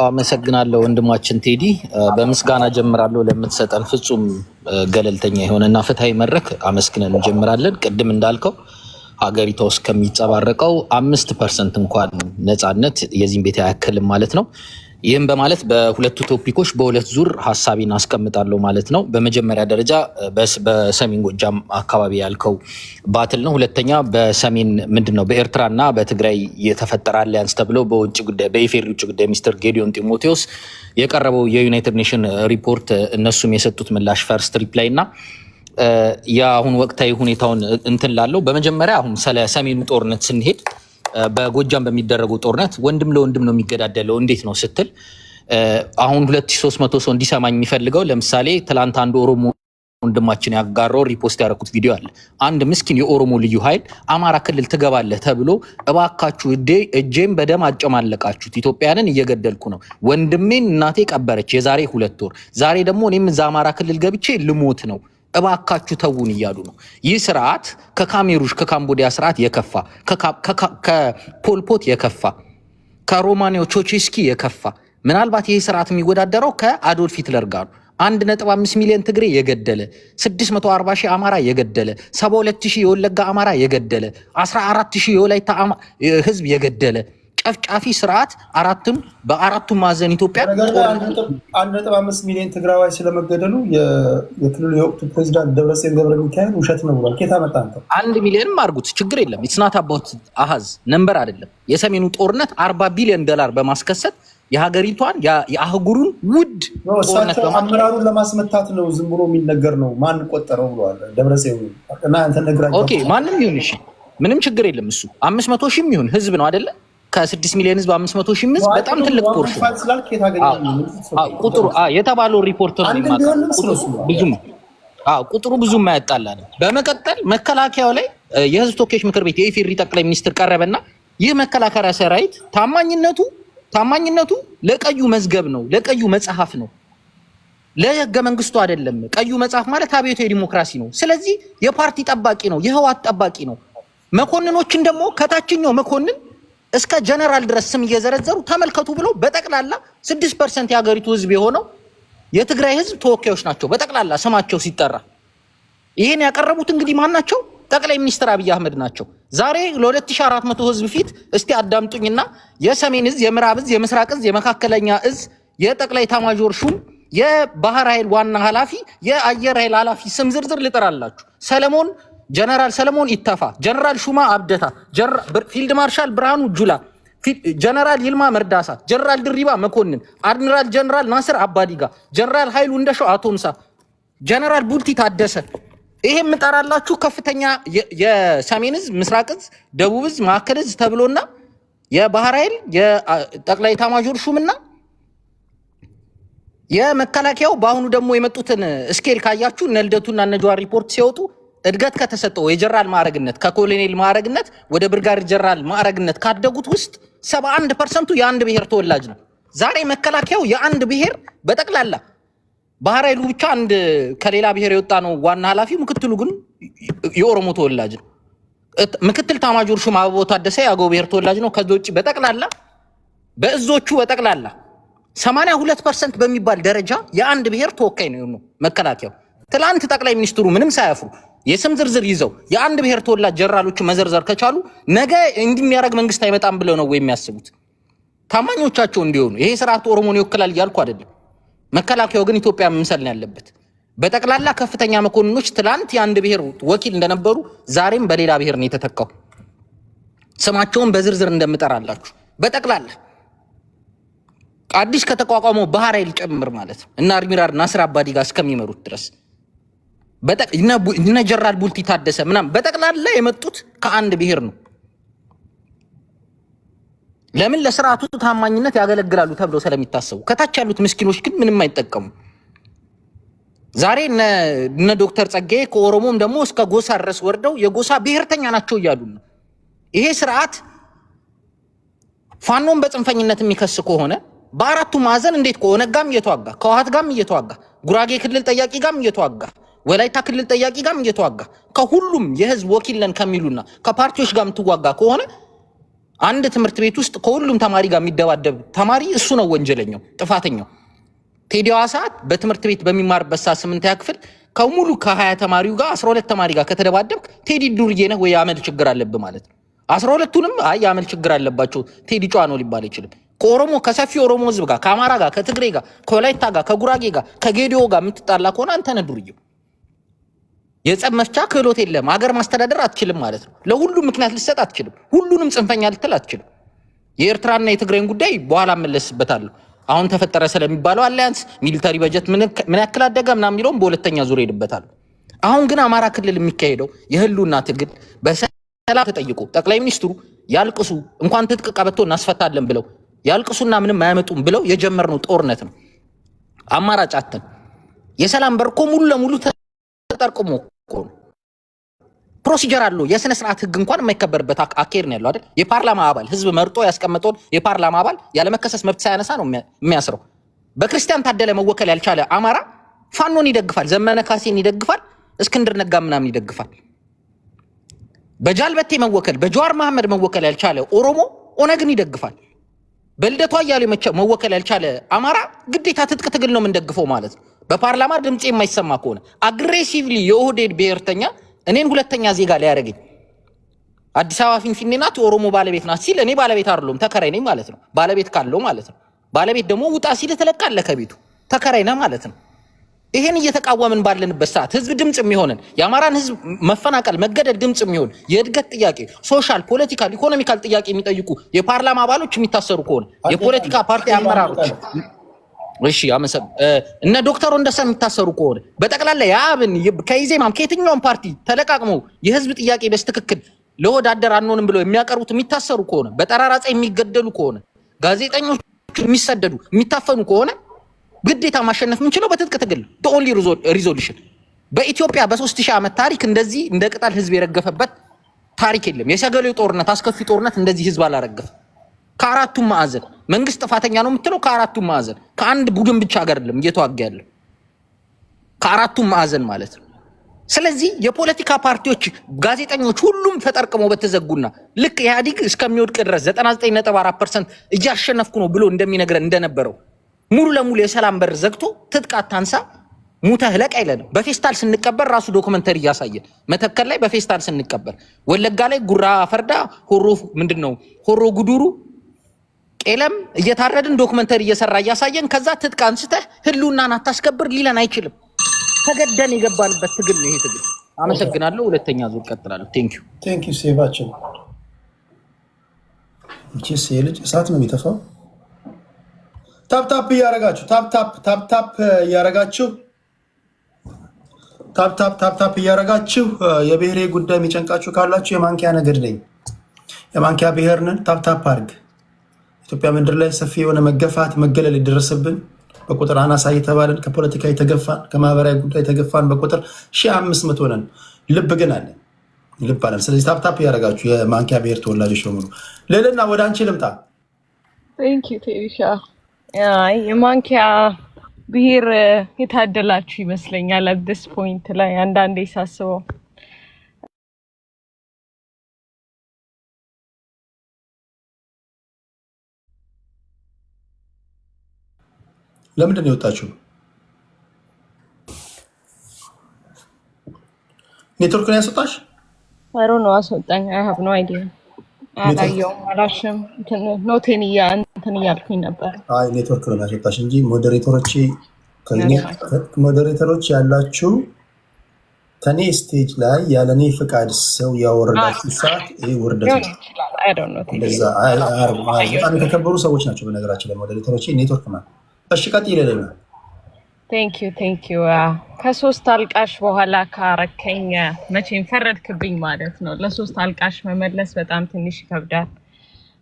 አመሰግናለሁ ወንድማችን ቴዲ። በምስጋና ጀምራለሁ ለምትሰጠን ፍጹም ገለልተኛ የሆነና ፍትሃዊ መድረክ አመስግነን እንጀምራለን። ቅድም እንዳልከው ሀገሪቷ ውስጥ ከሚጸባረቀው 5% እንኳን ነፃነት የዚህን ቤት አያክልም ማለት ነው። ይህም በማለት በሁለቱ ቶፒኮች በሁለት ዙር ሀሳቤን አስቀምጣለሁ ማለት ነው። በመጀመሪያ ደረጃ በሰሜን ጎጃም አካባቢ ያልከው ባትል ነው። ሁለተኛ በሰሜን ምንድነው በኤርትራና በትግራይ የተፈጠረ አሊያንስ ተብሎ በውጭ ጉዳይ በኢፌዴሪ ውጭ ጉዳይ ሚኒስትር ጌዲዮን ጢሞቴዎስ የቀረበው የዩናይትድ ኔሽን ሪፖርት እነሱም የሰጡት ምላሽ ፈርስት ሪፕላይ እና የአሁን ወቅታዊ ሁኔታውን እንትን ላለው በመጀመሪያ አሁን ስለ ሰሜኑ ጦርነት ስንሄድ በጎጃም በሚደረገው ጦርነት ወንድም ለወንድም ነው የሚገዳደለው እንዴት ነው ስትል አሁን 2300 ሰው እንዲሰማኝ የሚፈልገው ለምሳሌ ትላንት አንድ ኦሮሞ ወንድማችን ያጋራው ሪፖስት ያደረኩት ቪዲዮ አለ። አንድ ምስኪን የኦሮሞ ልዩ ኃይል አማራ ክልል ትገባለህ ተብሎ እባካችሁ እጄም በደም አጨማለቃችሁት ኢትዮጵያንን እየገደልኩ ነው ወንድሜን እናቴ ቀበረች የዛሬ 2 ወር ዛሬ ደግሞ እኔም እዛ አማራ ክልል ገብቼ ልሞት ነው እባካችሁ ተውን እያሉ ነው። ይህ ስርዓት ከካሜሩሽ ከካምቦዲያ ስርዓት የከፋ ከፖልፖት የከፋ ከሮማኒዮ ቾቼስኪ የከፋ ምናልባት ይህ ስርዓት የሚወዳደረው ከአዶልፍ ሂትለር ጋር 1.5 ሚሊዮን ትግሬ የገደለ 640 ሺህ አማራ የገደለ 72000 የወለጋ አማራ የገደለ 14000 የወላይታ ህዝብ የገደለ ጨፍጫፊ ስርዓት በአራቱም ማዕዘን ኢትዮጵያ 1.5 ሚሊዮን ትግራዋይ ስለመገደሉ የክልሉ የወቅቱ ፕሬዚዳንት ደብረጽዮን ገብረ ሚካኤል ውሸት ነው ብሏል። ከየት አመጣ አንተ? 1 ሚሊዮንም አርጉት ችግር የለም። ኢትስ ናት አባውት አሃዝ ነምበር አይደለም። የሰሜኑ ጦርነት 40 ቢሊዮን ዶላር በማስከሰት የሀገሪቷን የአህጉሩን ውድ ጦርነት አመራሩን ለማስመታት ነው ዝም ብሎ የሚነገር ነው። ማን ቆጠረው ብሏል ደብረጽዮን እና አንተ ነግራችሁ። ኦኬ ማንም ይሁን እሺ ምንም ችግር የለም። እሱ 500 ሺህም ይሁን ህዝብ ነው አይደለ? ከ6 ሚሊዮን ህዝብ 500 ሺህ ህዝብ በጣም ትልቅ ፖርሽን ቁጥሩ የተባለው ሪፖርት ነው ብዙም ቁጥሩ ብዙም አያጣላንም። በመቀጠል መከላከያው ላይ የህዝብ ተወካዮች ምክር ቤት የኢፌዴሪ ጠቅላይ ሚኒስትር ቀረበና ይህ መከላከያ ሰራዊት ታማኝነቱ ለቀዩ መዝገብ ነው፣ ለቀዩ መጽሐፍ ነው፣ ለህገ መንግስቱ አይደለም። ቀዩ መጽሐፍ ማለት አብዮታዊ ዲሞክራሲ ነው። ስለዚህ የፓርቲ ጠባቂ ነው፣ የህዋት ጠባቂ ነው። መኮንኖችን ደግሞ ከታችኛው መኮንን እስከ ጀነራል ድረስ ስም እየዘረዘሩ ተመልከቱ ብለው በጠቅላላ 6% የሀገሪቱ ህዝብ የሆነው የትግራይ ህዝብ ተወካዮች ናቸው። በጠቅላላ ስማቸው ሲጠራ ይሄን ያቀረቡት እንግዲህ ማን ናቸው? ጠቅላይ ሚኒስትር አብይ አህመድ ናቸው። ዛሬ ለ2400 ህዝብ ፊት እስቲ አዳምጡኝና የሰሜን እዝ፣ የምዕራብ እዝ፣ የምስራቅ እዝ፣ የመካከለኛ እዝ የጠቅላይ ኤታማዦር ሹም የባህር ኃይል ዋና ኃላፊ የአየር ኃይል ኃላፊ ስም ዝርዝር ልጠራላችሁ። ጀነራል ሰለሞን ኢተፋ፣ ጀነራል ሹማ አብደታ፣ ፊልድ ማርሻል ብርሃኑ ጁላ፣ ጀነራል ይልማ መርዳሳ፣ ጀነራል ድሪባ መኮንን፣ አድሚራል ጀነራል ናስር አባዲጋ፣ ጀነራል ኃይሉ እንደሻው አቶምሳ፣ ጀነራል ቡልቲ ታደሰ። ይሄ የምጠራላችሁ ከፍተኛ የሰሜን እዝ፣ ምስራቅ እዝ፣ ደቡብ እዝ፣ ማዕከል እዝ ተብሎና የባህር ኃይል የጠቅላይ ኤታማዦር ሹምና የመከላከያው በአሁኑ ደግሞ የመጡትን ስኬል ካያችሁ እነ ልደቱና እነ ጀዋር ሪፖርት ሲወጡ እድገት ከተሰጠው የጀነራል ማዕረግነት ከኮሎኔል ማዕረግነት ወደ ብርጋዴር ጀነራል ማዕረግነት ካደጉት ውስጥ 71% የአንድ ብሔር ተወላጅ ነው። ዛሬ መከላከያው የአንድ ብሔር በጠቅላላ ባህር ኃይሉ ብቻ አንድ ከሌላ ብሔር የወጣ ነው ዋና ኃላፊ፣ ምክትሉ ግን የኦሮሞ ተወላጅ ነው። ምክትል ኤታማዦር ሹም አበባው ታደሰ የአገው ብሔር ተወላጅ ነው። ከዛ ውጭ በጠቅላላ በእዞቹ በጠቅላላ 82% በሚባል ደረጃ የአንድ ብሔር ተወካይ ነው መከላከያው። ትላንት ጠቅላይ ሚኒስትሩ ምንም ሳያፍሩ የስም ዝርዝር ይዘው የአንድ ብሔር ተወላጅ ጀነራሎቹ መዘርዘር ከቻሉ ነገ እንዲሚያረግ መንግስት አይመጣም ብለው ነው የሚያስቡት ታማኞቻቸው እንዲሆኑ። ይሄ ስርዓት ኦሮሞን ይወክላል እያልኩ አይደለም። መከላከያው ግን ኢትዮጵያ መምሰል ነው ያለበት። በጠቅላላ ከፍተኛ መኮንኖች ትላንት የአንድ ብሔር ወኪል እንደነበሩ ዛሬም በሌላ ብሔር ነው የተተካው። ስማቸውን በዝርዝር እንደምጠራላችሁ በጠቅላላ አዲስ ከተቋቋመው ባህር ኃይል ጨምር ማለት እና አድሚራል ናስር አባዲጋ እስከሚመሩት ድረስ እነ ጀነራል ቡልቲ ታደሰ ምናምን በጠቅላላ የመጡት ከአንድ ብሔር ነው። ለምን? ለስርዓቱ ታማኝነት ያገለግላሉ ተብሎ ስለሚታሰቡ። ከታች ያሉት ምስኪኖች ግን ምንም አይጠቀሙ። ዛሬ እነ ዶክተር ጸጋዬ ከኦሮሞም ደግሞ እስከ ጎሳ ድረስ ወርደው የጎሳ ብሔርተኛ ናቸው እያሉ ነው። ይሄ ስርዓት ፋኖን በጽንፈኝነት የሚከስ ከሆነ በአራቱ ማዕዘን እንዴት ከኦነግ ጋርም እየተዋጋ ከህወሓት ጋርም እየተዋጋ ጉራጌ ክልል ጠያቂ ጋርም እየተዋጋ ወላይታ ክልል ጠያቂ ጋርም እየተዋጋ ከሁሉም የህዝብ ወኪል ነን ከሚሉና ከፓርቲዎች ጋር የምትዋጋ ከሆነ አንድ ትምህርት ቤት ውስጥ ከሁሉም ተማሪ ጋር የሚደባደብ ተማሪ እሱ ነው ወንጀለኛው፣ ጥፋተኛው። ቴዲ ሐዋሳ በትምህርት ቤት በሚማርበት ሰዓት 8ኛ ክፍል ከሙሉ ከ20 ተማሪው ጋር 12 ተማሪ ጋር ከተደባደብክ ቴዲ ዱርዬ ነህ ወይ የአመል ችግር አለብህ ማለት ነው። 12ቱንም አይ የአመል ችግር አለባቸው ቴዲ ጨዋ ነው ሊባል አይችልም። ከኦሮሞ ከሰፊ ኦሮሞ ህዝብ ጋር ከአማራ ጋር ከትግሬ ጋር ከወላይታ ጋር ከጉራጌ ጋር ከጌዲዮ ጋር የምትጣላ ከሆነ አንተ ነህ ዱርዬው። የጸብ መፍቻ ክህሎት የለም። ሀገር ማስተዳደር አትችልም ማለት ነው። ለሁሉም ምክንያት ልትሰጥ አትችልም። ሁሉንም ጽንፈኛ ልትል አትችልም። የኤርትራና የትግሬን ጉዳይ በኋላ መለስበታለሁ። አሁን ተፈጠረ ስለሚባለው አሊያንስ ሚሊታሪ በጀት ምን ያክል አደገ ምናምን የሚለውን በሁለተኛ ዙር ሄድበታል። አሁን ግን አማራ ክልል የሚካሄደው የህልውና ትግል በሰላም ተጠይቆ ጠቅላይ ሚኒስትሩ ያልቅሱ እንኳን ትጥቅ ቀበቶ እናስፈታለን ብለው ያልቅሱና ምንም አያመጡም ብለው የጀመርነው ጦርነት ነው። አማራጭ አተን የሰላም በር እኮ ሙሉ ለሙሉ ተጠርቅሞ እኮ ነው። ፕሮሲጀር አለው። የስነ ስርዓት ህግ እንኳን የማይከበርበት አካሄድ ነው ያለው አይደል? የፓርላማ አባል ህዝብ መርጦ ያስቀመጠውን የፓርላማ አባል ያለመከሰስ መብት ሳያነሳ ነው የሚያስረው። በክርስቲያን ታደለ መወከል ያልቻለ አማራ ፋኖን ይደግፋል፣ ዘመነ ካሴን ይደግፋል፣ እስክንድር ነጋ ምናምን ይደግፋል። በጃልበቴ መወከል በጀዋር መሐመድ መወከል ያልቻለ ኦሮሞ ኦነግን ይደግፋል። በልደቷ እያለ መወከል ያልቻለ አማራ ግዴታ ትጥቅ ትግል ነው የምንደግፈው ማለት ነው። በፓርላማ ድምጽ የማይሰማ ከሆነ አግሬሲቭሊ የኦህዴድ ብሔርተኛ እኔን ሁለተኛ ዜጋ ሊያደርገኝ አዲስ አበባ ፊንፊኔ ናት ኦሮሞ ባለቤት ናት ሲል እኔ ባለቤት አይደለም ተከራይ ነኝ ማለት ነው። ባለቤት ካለው ማለት ነው። ባለቤት ደግሞ ውጣ ሲል ተለቃለህ ከቤቱ ተከራይ ነህ ማለት ነው። ይሄን እየተቃወምን ባለንበት ሰዓት ህዝብ ድምጽ የሚሆነን የአማራን ህዝብ መፈናቀል መገደል ድምጽ የሚሆን የእድገት ጥያቄ ሶሻል ፖለቲካል ኢኮኖሚካል ጥያቄ የሚጠይቁ የፓርላማ አባሎች የሚታሰሩ ከሆነ የፖለቲካ ፓርቲ አመራሮች እሺ አመሰብ እነ ዶክተር ወንደሰን የሚታሰሩ ከሆነ በጠቅላላ የአብን ከኢዜማም ከየትኛውም ፓርቲ ተለቃቅመው የህዝብ ጥያቄ በስትክክል ለወዳደር አንሆንም ብለው የሚያቀርቡት የሚታሰሩ ከሆነ በጠራራ ፀሐይ የሚገደሉ ከሆነ ጋዜጠኞች የሚሰደዱ የሚታፈኑ ከሆነ ግዴታ ማሸነፍ የምንችለው በትጥቅ ትግል ኦንሊ ሪዞሉሽን። በኢትዮጵያ በ3000 ዓመት ታሪክ እንደዚህ እንደ ቅጠል ህዝብ የረገፈበት ታሪክ የለም። የሰገሌው ጦርነት አስከፊ ጦርነት እንደዚህ ህዝብ አላረገፈ። ከአራቱም ማዕዘን መንግስት ጥፋተኛ ነው የምትለው ከአራቱም ማዕዘን ከአንድ ቡድን ብቻ ጋር አይደለም እየተዋጋ ያለው ከአራቱም ማዕዘን ማለት ነው። ስለዚህ የፖለቲካ ፓርቲዎች ጋዜጠኞች ሁሉም ተጠርቅመው በተዘጉና ልክ ኢህአዲግ እስከሚወድቅ ድረስ 99.4% እያሸነፍኩ ነው ብሎ እንደሚነግረን እንደነበረው ሙሉ ለሙሉ የሰላም በር ዘግቶ ትጥቅ አታንሳ ሙተህ ለቅ አይለንም። በፌስታል ስንቀበር ራሱ ዶክመንተሪ እያሳየን መተከል ላይ በፌስታል ስንቀበር ወለጋ ላይ ጉራ ፈርዳ ሆሮ ምንድነው ሆሮ ጉዱሩ ቄለም እየታረድን ዶክመንተሪ እየሰራ እያሳየን ከዛ ትጥቅ አንስተህ ህልውናን አታስከብር ሊለን አይችልም። ተገደን የገባንበት ትግል ነው ይሄ ትግል። አመሰግናለሁ። ሁለተኛ ዙር ቀጥላለሁ። ቴንክ ዩ ሴቫችን እቺስ የልጅ እሳት ነው የሚተፋው። ታፕ እያረጋችሁ ታፕ እያረጋችሁ የብሔሬ ጉዳይ የሚጨንቃችሁ ካላችሁ የማንኪያ ነገድ ነኝ። የማንኪያ ብሔር ነን። ታፕ አድርግ። ኢትዮጵያ ምድር ላይ ሰፊ የሆነ መገፋት መገለል የደረሰብን በቁጥር አናሳ እየተባለን ከፖለቲካ የተገፋን ከማህበራዊ ጉዳይ የተገፋን በቁጥር 1500 ነን። ልብ ግን አለን። ልብ አለን። ስለዚህ ታፕ እያረጋችሁ የማንኪያ ብሔር ተወላጆች በሙሉ ልዕልና ወደ አንቺ ልምጣ። ቴሪሻ የማንኪያ ብሔር የታደላችሁ ይመስለኛል። አዲስ ፖይንት ላይ አንዳንዴ ሳስበው ለምንድን ነው የወጣችሁ? ኔትወርክ ነው ያስወጣሽ? አሮ ነው አስወጣኝ። አይ ሃቭ ኖ አይዲያ። አላየሁም አላሽም ኖቴን እንትን እያልኩኝ ነበር። አይ ኔትወርክ ነው ያስወጣሽ እንጂ ሞዴሬተሮች ያላችሁ ከኔ ስቴጅ ላይ ያለኔ ፍቃድ ሰው ያወረዳችሁ ሰዓት ይሄ ውርደት ነው። በጣም የተከበሩ ሰዎች ናቸው በነገራችን ላይ ሞዴሬተሮች። ኔትወርክ ነው። እሺ ቀጥይ ይለና ቴንክ ዩ ከሶስት አልቃሽ በኋላ ካረከኝ መቼም ፈረድክብኝ ማለት ነው። ለሶስት አልቃሽ መመለስ በጣም ትንሽ ይከብዳል።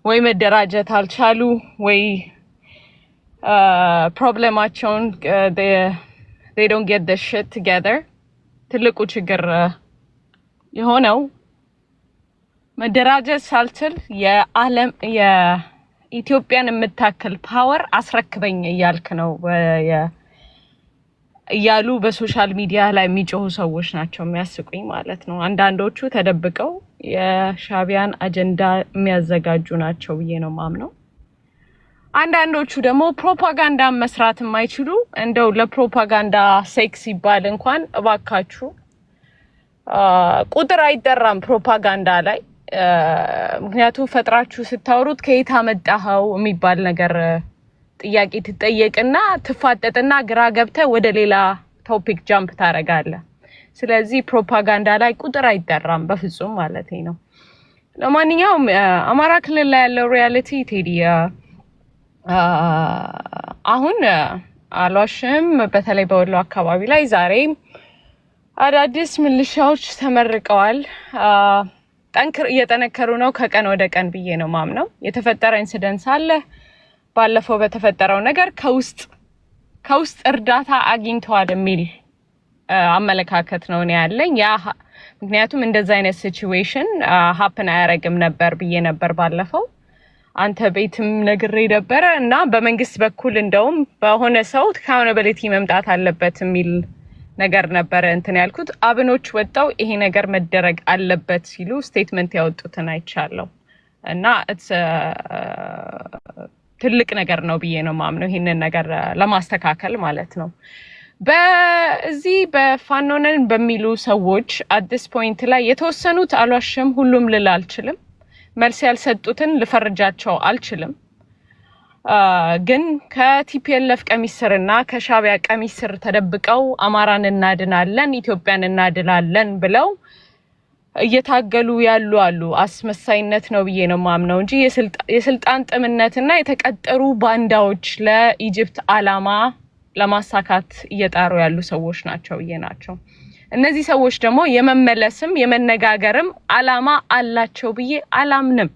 ወይ መደራጀት አልቻሉ ወይ ፕሮብሌማቸውን they don't get the shit together። ትልቁ ችግር የሆነው መደራጀት ሳልችል የዓለም የኢትዮጵያን የምታክል ፓወር አስረክበኝ እያልክ ነው እያሉ በሶሻል ሚዲያ ላይ የሚጮሁ ሰዎች ናቸው የሚያስቁኝ ማለት ነው። አንዳንዶቹ ተደብቀው የሻቢያን አጀንዳ የሚያዘጋጁ ናቸው ብዬ ነው ማምነው። አንዳንዶቹ ደግሞ ፕሮፓጋንዳ መስራት የማይችሉ እንደው ለፕሮፓጋንዳ ሴክስ ይባል እንኳን እባካችሁ ቁጥር አይጠራም ፕሮፓጋንዳ ላይ ምክንያቱም ፈጥራችሁ ስታወሩት ከየት አመጣኸው የሚባል ነገር ጥያቄ ትጠየቅና ትፋጠጥና ግራ ገብተህ ወደ ሌላ ቶፒክ ጃምፕ ታደርጋለህ። ስለዚህ ፕሮፓጋንዳ ላይ ቁጥር አይጠራም በፍጹም ማለት ነው። ለማንኛውም አማራ ክልል ላይ ያለው ሪያሊቲ ቴዲ አሁን አሏሽም በተለይ በወሎ አካባቢ ላይ ዛሬ አዳዲስ ሚሊሻዎች ተመርቀዋል። እየጠነከሩ ነው ከቀን ወደ ቀን ብዬ ነው ማምነው። የተፈጠረ ኢንሲደንስ አለ። ባለፈው በተፈጠረው ነገር ከውስጥ እርዳታ አግኝተዋል የሚል አመለካከት ነው እኔ ያለኝ። ያ ምክንያቱም እንደዛ አይነት ሲቹዌሽን ሀፕን አያረግም ነበር ብዬ ነበር ባለፈው አንተ ቤትም ነግሬ ነበረ እና በመንግስት በኩል እንደውም በሆነ ሰው አካውንታቢሊቲ መምጣት አለበት የሚል ነገር ነበረ እንትን ያልኩት። አብኖች ወጣው ይሄ ነገር መደረግ አለበት ሲሉ ስቴትመንት ያወጡትን አይቻለሁ እና ትልቅ ነገር ነው ብዬ ነው ማምነው ይሄንን ነገር ለማስተካከል ማለት ነው። በዚህ በፋኖነን በሚሉ ሰዎች አዲስ ፖይንት ላይ የተወሰኑት አሏሽም ሁሉም ልል አልችልም፣ መልስ ያልሰጡትን ልፈርጃቸው አልችልም። ግን ከቲፒኤልኤፍ ቀሚስ ስርና ከሻቢያ ቀሚስ ስር ተደብቀው አማራን እናድናለን ኢትዮጵያን እናድናለን ብለው እየታገሉ ያሉ አሉ። አስመሳይነት ነው ብዬ ነው ማምነው እንጂ የስልጣን ጥምነትና የተቀጠሩ ባንዳዎች ለኢጅፕት አላማ ለማሳካት እየጣሩ ያሉ ሰዎች ናቸው ብዬ ናቸው። እነዚህ ሰዎች ደግሞ የመመለስም የመነጋገርም አላማ አላቸው ብዬ አላምንም።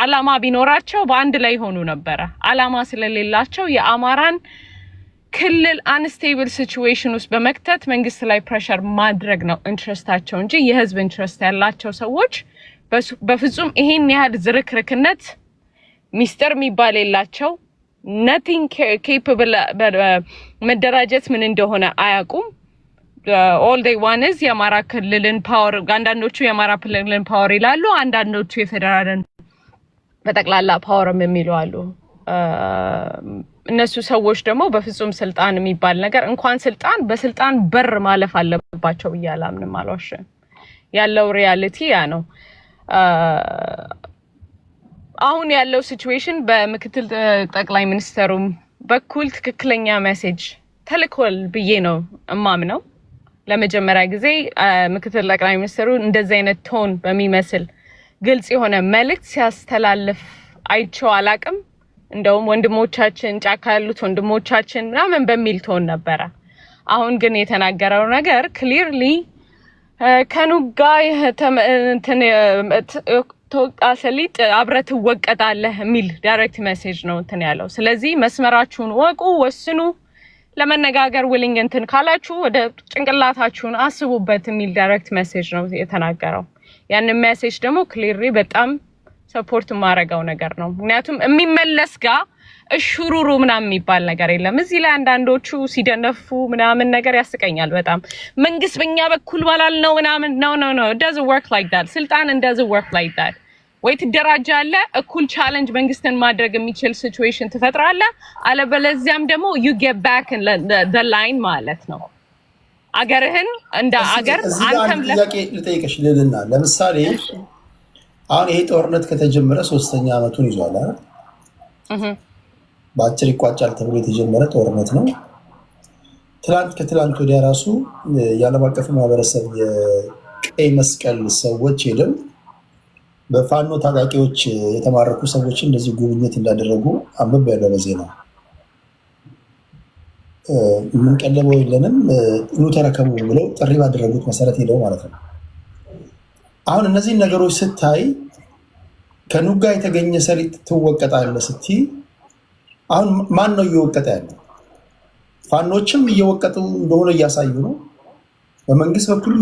አላማ ቢኖራቸው በአንድ ላይ ሆኑ ነበረ። አላማ ስለሌላቸው የአማራን ክልል አንስቴብል ሲቹዌሽን ውስጥ በመክተት መንግስት ላይ ፕሬሸር ማድረግ ነው ኢንትረስታቸው እንጂ የህዝብ ኢንትረስት ያላቸው ሰዎች በፍጹም ይሄን ያህል ዝርክርክነት ሚስጥር የሚባል የላቸው nothing capable መደራጀት ምን እንደሆነ አያውቁም። all they want is የአማራ ክልልን ፓወር። አንዳንዶቹ የአማራ ክልልን ፓወር ይላሉ፣ አንዳንዶቹ የፌደራልን በጠቅላላ ፓወርም የሚሉ አሉ። እነሱ ሰዎች ደግሞ በፍጹም ስልጣን የሚባል ነገር እንኳን ስልጣን በስልጣን በር ማለፍ አለባቸው ብዬ አላምንም። አልዋሽም። ያለው ሪያሊቲ ያ ነው። አሁን ያለው ሲቹዌሽን በምክትል ጠቅላይ ሚኒስትሩም በኩል ትክክለኛ ሜሴጅ ተልኮል ብዬ ነው እማምነው። ለመጀመሪያ ጊዜ ምክትል ጠቅላይ ሚኒስትሩ እንደዚህ አይነት ቶን በሚመስል ግልጽ የሆነ መልእክት ሲያስተላልፍ አይቼው አላቅም። እንደውም ወንድሞቻችን ጫካ ያሉት ወንድሞቻችን ምናምን በሚል ቶን ነበረ። አሁን ግን የተናገረው ነገር ክሊርሊ ከኑጋ ሰሊጥ አብረህ ትወቀጣለህ የሚል ዳይሬክት ሜሴጅ ነው እንትን ያለው። ስለዚህ መስመራችሁን ወቁ፣ ወስኑ፣ ለመነጋገር ዊሊንግ እንትን ካላችሁ ወደ ጭንቅላታችሁን አስቡበት የሚል ዳይሬክት ሜሴጅ ነው የተናገረው። ያንን ሜሴጅ ደግሞ ክሊርሊ በጣም ሰፖርት ማረጋው ነገር ነው። ምክንያቱም የሚመለስ ጋር እሹሩሩ ምናምን የሚባል ነገር የለም። እዚህ ላይ አንዳንዶቹ ሲደነፉ ምናምን ነገር ያስቀኛል በጣም። መንግስት በእኛ በኩል ባላል ነው ምናምን no it doesn't work like that። ስልጣን doesn't work like that። ወይ ትደራጃለህ፣ እኩል ቻሌንጅ መንግስትን ማድረግ የሚችል ሲቹዌሽን ትፈጥራለህ፣ አለበለዚያም ደግሞ you get back in the line ማለት ነው። አገርህን እንደ አገር አንተም ለጥያቄ ልጠይቅሽ ልልና ለምሳሌ አሁን ይሄ ጦርነት ከተጀመረ 3ኛ ዓመቱን ይዟል አይደል? በአጭር ይቋጫል ተብሎ የተጀመረ ጦርነት ነው። ከትላንት ወዲያ ራሱ የዓለም አቀፍ ማህበረሰብ የቀይ መስቀል ሰዎች ሄደው በፋኖ ታጣቂዎች የተማረኩ ሰዎች እንደዚህ ጉብኝት እንዳደረጉ አንብብ ያለው በዜና ምን ቀለበው የለንም ኑ ተረከቡ ብለው ጥሪ ባደረጉት መሰረት ሄደው ማለት ነው። አሁን እነዚህ ነገሮች ስታይ ከኑጋ የተገኘ ሰሊጥ ትወቀጣለህ ስትይ አሁን ማን ነው እየወቀጠ ያለው? ፋኖችም እየወቀጡ እንደሆነ እያሳዩ ነው። በመንግስት በኩል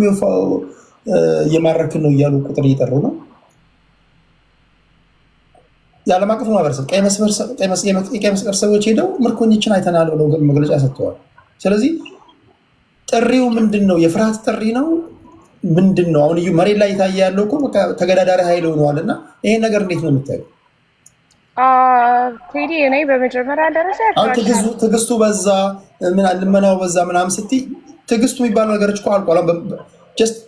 እየማረክን ነው እያሉ ቁጥር እየጠሩ ነው። የዓለም አቀፍ ማህበረሰብ ቀይ መስቀል ሰዎች ሄደው ምርኮኞችን አይተናል ብለው መግለጫ ሰጥተዋል። ስለዚህ ጥሪው ምንድን ነው? የፍርሃት ጥሪ ነው ምንድን ነው? አሁን መሬት ላይ የታየ ያለው እኮ በቃ ተገዳዳሪ ኃይል ሆነዋል። እና ይሄን ነገር እንዴት ነው የምታየው? ቴዲ እኔ በመጀመሪያ ደረጃ አሁን ትዕግስቱ በዛ ልመናው በዛ ምናምን ስትይ ትዕግስቱ የሚባል ነገሮች እኮ አልቋል። ጀስት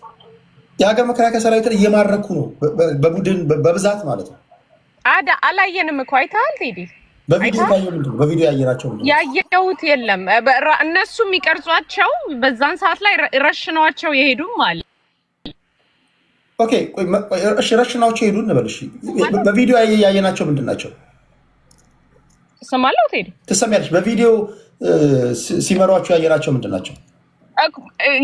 የሀገር መከላከያ ሰራዊትን እየማረኩ ነው በቡድን በብዛት ማለት ነው። አላየንም እኮ አይተሃል ቴዲ? በቪዲዮ ታየው ምንድነው? በቪዲዮ ያየናቸው ምንድነው? ያየሁት የለም። እነሱ የሚቀርጿቸው በዛን ሰዓት ላይ ረሽኗቸው የሄዱም አለ። ኦኬ እሺ፣ ረሽኗቸው የሄዱ እንበል። እሺ በቪዲዮ ያየናቸው ምንድን ናቸው? ሰማለው ቴዲ? ትሰሚያለሽ? በቪዲዮ ሲመሯቸው ያየናቸው ምንድን ናቸው?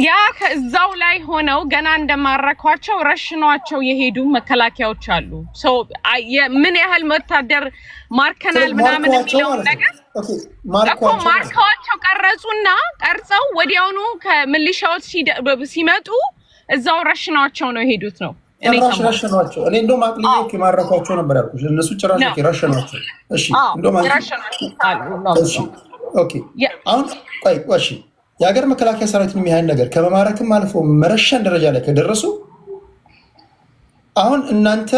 ያ ከዛው ላይ ሆነው ገና እንደማረኳቸው ረሽኗቸው የሄዱ መከላከያዎች አሉ። ምን ያህል ወታደር ማርከናል ምናምን የሚለው ነገር እኮ ማርከዋቸው ቀረጹና ቀርጸው ወዲያውኑ ከሚሊሻዎች ሲመጡ እዛው ረሽኗቸው ነው የሄዱት ነው። ረሽኗቸው እኔ እንደውም አቅልዬ የማረኳቸው ነበር ያልኩሽ። እነሱ ጭራሽ ረሽኗቸው። እሺ እንደውም ኦኬ አሁን ቆይ እሺ የሀገር መከላከያ ሰራዊት የሚያህል ነገር ከመማረክም አልፎ መረሸን ደረጃ ላይ ከደረሱ አሁን እናንተ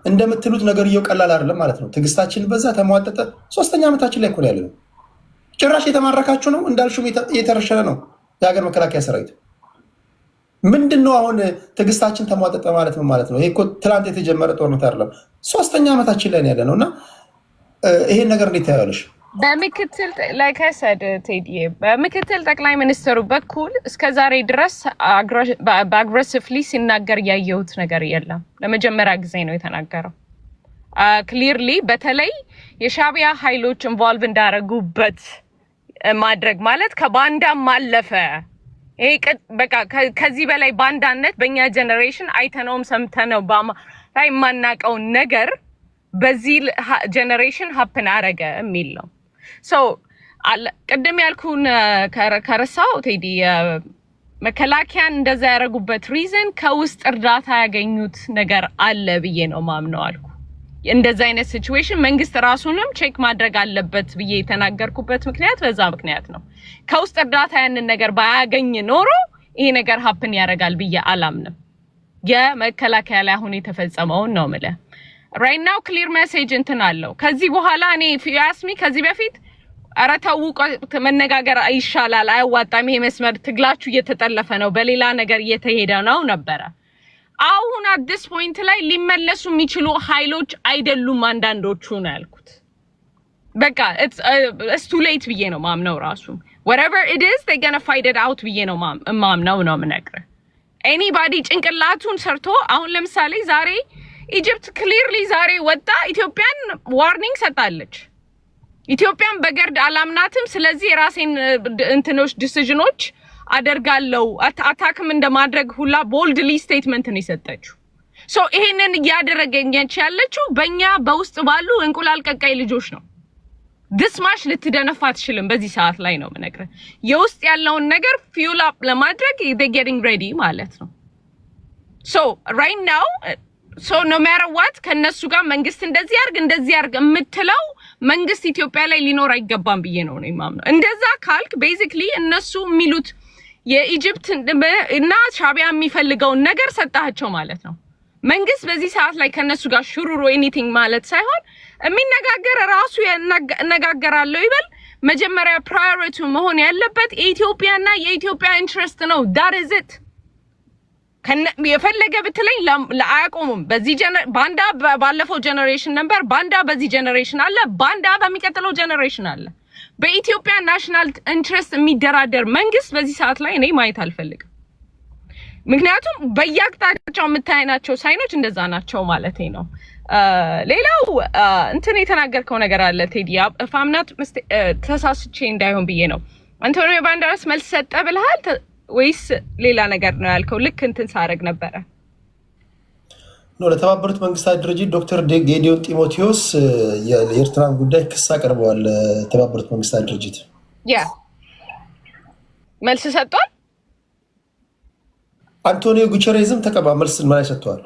እንደምትሉት ነገርየው ቀላል አይደለም ማለት ነው። ትዕግስታችን በዛ ተሟጠጠ። 3ኛ ዓመታችን ላይ እኮ ነው ያለነው። ጭራሽ የተማረካችሁ ነው እንዳልሽው የተረሸነ ነው የሀገር መከላከያ ሰራዊት። ምንድነው አሁን ትዕግስታችን ተሟጠጠ ማለት ነው ማለት ነው? ይሄ እኮ ትላንት የተጀመረ ጦርነት አይደለም። 3ኛ ዓመታችን ላይ ነው ያለነው እና ይሄን ነገር እንዴት ታያለሽ? በምክትል ላይከሰድ ቴዲ በምክትል ጠቅላይ ሚኒስትሩ በኩል እስከዛሬ ድረስ በአግሬሲቭሊ ሲናገር ያየሁት ነገር የለም። ለመጀመሪያ ጊዜ ነው የተናገረው። ክሊርሊ በተለይ የሻዕቢያ ኃይሎች ኢንቮልቭ እንዳደረጉበት ማድረግ ማለት ከባንዳም አለፈ። ይሄ በቃ ከዚህ በላይ ባንዳነት በእኛ ጀነሬሽን አይተነውም ሰምተነው ላይ የማናውቀውን ነገር በዚህ ጀነሬሽን ሀፕን አረገ የሚል ነው። ቅድም ያልኩን ከረሳው ቴዲ መከላከያን እንደዛ ያደረጉበት ሪዝን ከውስጥ እርዳታ ያገኙት ነገር አለ ብዬ ነው ማምነው አልኩ። እንደዛ አይነት ሲቹዌሽን መንግስት ራሱንም ቼክ ማድረግ አለበት ብዬ የተናገርኩበት ምክንያት በዛ ምክንያት ነው። ከውስጥ እርዳታ ያንን ነገር ባያገኝ ኖሮ ይሄ ነገር ሀፕን ያደርጋል ብዬ አላምንም። የመከላከያ ላይ አሁን የተፈጸመውን ነው የምልህ። ራይት ናው ክሊር ሜሴጅ እንትን አለው። ከዚህ በኋላ እኔ ፊያስሚ ከዚህ በፊት ኧረ ተው መነጋገር ይሻላል፣ አያዋጣም፣ ይሄ መስመር ትግላችሁ እየተጠለፈ ነው፣ በሌላ ነገር እየተሄደ ነው ነበረ። አሁን አዲስ ፖይንት ላይ ሊመለሱ የሚችሉ ኃይሎች አይደሉም አንዳንዶቹ ነው ያልኩት። በቃ it's too late ብዬ ነው ማምነው። ራሱ whatever it is they gonna fight it out ብዬ ነው ማምነው ነው የምነግርህ። anybody ጭንቅላቱን ሰርቶ አሁን ለምሳሌ ዛሬ ኢጅፕት ክሊርሊ ዛሬ ወጣ ኢትዮጵያን ዋርኒንግ ሰጣለች። ኢትዮጵያን በገርድ አላምናትም፣ ስለዚህ የራሴን እንትኖች ዲሲዥኖች አደርጋለሁ አታክም እንደማድረግ ሁላ ቦልድሊ ስቴትመንት ነው የሰጠችው። ይሄንን እያደረገች ያለችው በእኛ በውስጥ ባሉ እንቁላል ቀቃይ ልጆች ነው። ድስማሽ ልትደነፋ አትችልም በዚህ ሰዓት ላይ ነው የምነግርህ። የውስጥ ያለውን ነገር ፊውል አፕ ለማድረግ they getting ready ማለት ነው። right now no matter what ከነሱ ጋር መንግስት እንደዚህ ያርግ የምትለው መንግስት ኢትዮጵያ ላይ ሊኖር አይገባም ብዬ ነው የማምነው። እንደዛ ካልክ ቤዚክሊ እነሱ የሚሉት የኢጅፕት እና ሻዕቢያ የሚፈልገውን ነገር ሰጣቸው ማለት ነው። መንግስት በዚህ ሰዓት ላይ ከነሱ ጋር ሹሩሩ ኤኒቲንግ ማለት ሳይሆን የሚነጋገር ራሱ ያነጋገራለሁ ይበል። መጀመሪያ ፕራዮሪቲ መሆን ያለበት የኢትዮጵያና የኢትዮጵያ ኢንትረስት ነው። that is it። የፈለገ ብትለኝ ለአያቆሙም። በዚህ ባንዳ ባለፈው ጀነሬሽን ነበር፣ ባንዳ በዚህ ጀነሬሽን አለ፣ ባንዳ በሚቀጥለው ጀነሬሽን አለ። በኢትዮጵያ ናሽናል ኢንትረስት የሚደራደር መንግስት በዚህ ሰዓት ላይ እኔ ማየት አልፈልግም። ምክንያቱም በየአቅጣጫው የምታይናቸው ሳይኖች እንደዛ ናቸው ማለት ነው። ሌላው እንትን የተናገርከው ነገር አለ ቴዲ ፋምናት ተሳስቼ እንዳይሆን ብዬ ነው። አንቶኒዮ ባንዴራስ መልስ ሰጠ ብለሃል ወይስ ሌላ ነገር ነው ያልከው? ልክ እንትን ሳረግ ነበረ ነው ለተባበሩት መንግስታት ድርጅት ዶክተር ጌዲዮን ጢሞቴዎስ የኤርትራን ጉዳይ ክስ አቅርበዋል። ለተባበሩት መንግስታት ድርጅት ያ መልስ ሰጥቷል። አንቶኒዮ ጉተሬዝም መልስ ማለት ሰጥቷል።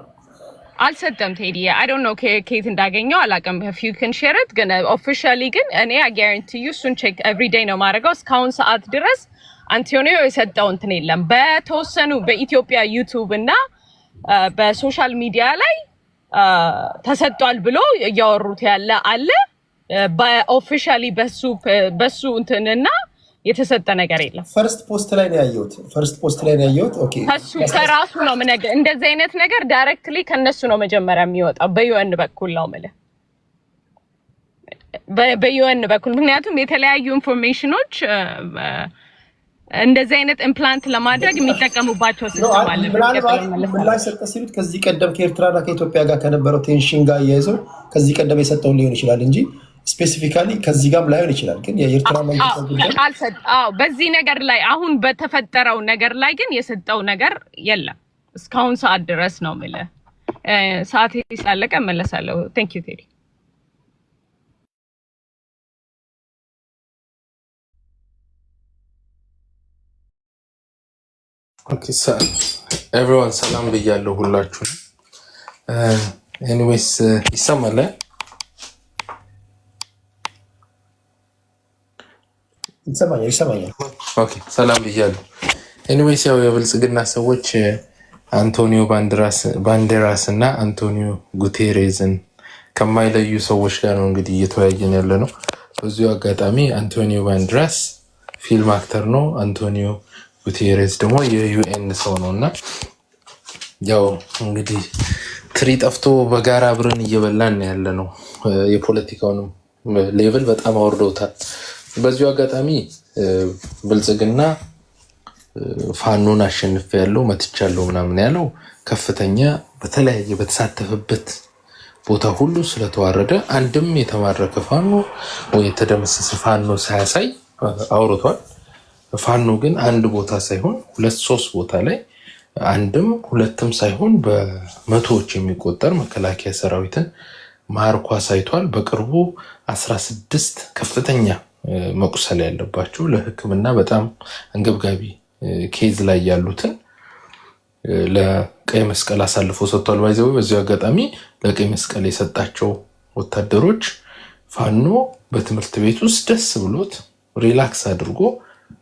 አልሰጠም ቴዲ I don't know ከየት እንዳገኘው አላውቅም። if you can share it ግን officially ግን እኔ I guarantee you እሱን ቼክ every day ነው ማድረገው። እስካሁን ሰዓት ድረስ አንቶኒዮ የሰጠው እንትን የለም። በተወሰኑ በኢትዮጵያ ዩቲዩብ እና በሶሻል ሚዲያ ላይ ተሰጥቷል ብሎ እያወሩት ያለ አለ። በኦፊሻሊ በሱ እንትንና የተሰጠ ነገር የለም። ፈርስት ፖስት ላይ ነው ያየሁት። ኦኬ ከሱ ከራሱ ነው ምነገር እንደዚህ አይነት ነገር ዳይሬክትሊ ከነሱ ነው መጀመሪያ የሚወጣው በዩኤን በኩል ነው ማለት በዩኤን በኩል ምክንያቱም የተለያዩ ኢንፎርሜሽኖች እንደዚህ አይነት ኢምፕላንት ለማድረግ የሚጠቀሙባቸው ሲስተም አለ። ምላሽ ሰጠ ሲሉት ከዚህ ቀደም ከኤርትራና ከኢትዮጵያ ጋር ከነበረው ቴንሽን ጋር ያይዘው ከዚህ ቀደም የሰጠው ሊሆን ይችላል እንጂ ስፔሲፊካሊ ከዚህ ጋርም ላይሆን ይችላል። ግን የኤርትራ መንግስት በዚህ ነገር ላይ አሁን በተፈጠረው ነገር ላይ ግን የሰጠው ነገር የለም እስካሁን ሰዓት ድረስ ነው ማለት ሰዓት ሲያለቀ መለሳለሁ። ቴንክ ዩ ቴዲ። ኦኬ ኤቭሪዋን ሰላም ብያለሁ ሁላችሁ። ኤኒዌይስ ይሰማል? ይሰማኛል። ኦኬ ሰላም ብያለሁ። ኤኒዌይስ ያው የብልጽግና ሰዎች አንቶኒዮ ባንዴራስ እና አንቶኒዮ ጉቴሬዝን ከማይለዩ ሰዎች ጋር ነው እንግዲህ እየተወያየን ያለ ነው። በዚሁ አጋጣሚ አንቶኒዮ ባንዴራስ ፊልም አክተር ነው። አንቶኒዮ ጉቴሬዝ ደግሞ የዩኤን ሰው ነው እና ያው እንግዲህ ትሪ ጠፍቶ በጋራ አብረን እየበላን ያለ ነው። የፖለቲካውንም ሌቭል በጣም አወርደውታል። በዚሁ አጋጣሚ ብልጽግና ፋኖን አሸንፍ ያለው መትቻለሁ ምናምን ያለው ከፍተኛ በተለያየ በተሳተፈበት ቦታ ሁሉ ስለተዋረደ አንድም የተማረከ ፋኖ ወይ የተደመሰሰ ፋኖ ሳያሳይ አውርቷል። ፋኖ ግን አንድ ቦታ ሳይሆን 2-3 ቦታ ላይ አንድም ሁለትም ሳይሆን በመቶዎች የሚቆጠር መከላከያ ሰራዊትን ማርኮ አሳይቷል። በቅርቡ 16 ከፍተኛ መቁሰል ያለባቸው ለሕክምና በጣም አንገብጋቢ ኬዝ ላይ ያሉትን ለቀይ መስቀል አሳልፎ ሰጥቷል። ባይዘው በዚህ አጋጣሚ ለቀይ መስቀል የሰጣቸው ወታደሮች ፋኖ በትምህርት ቤት ውስጥ ደስ ብሎት ሪላክስ አድርጎ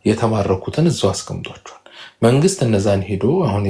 የተማረኩትን እዛው አስቀምጧቸዋል። መንግስት እነዛን ሄዶ አሁን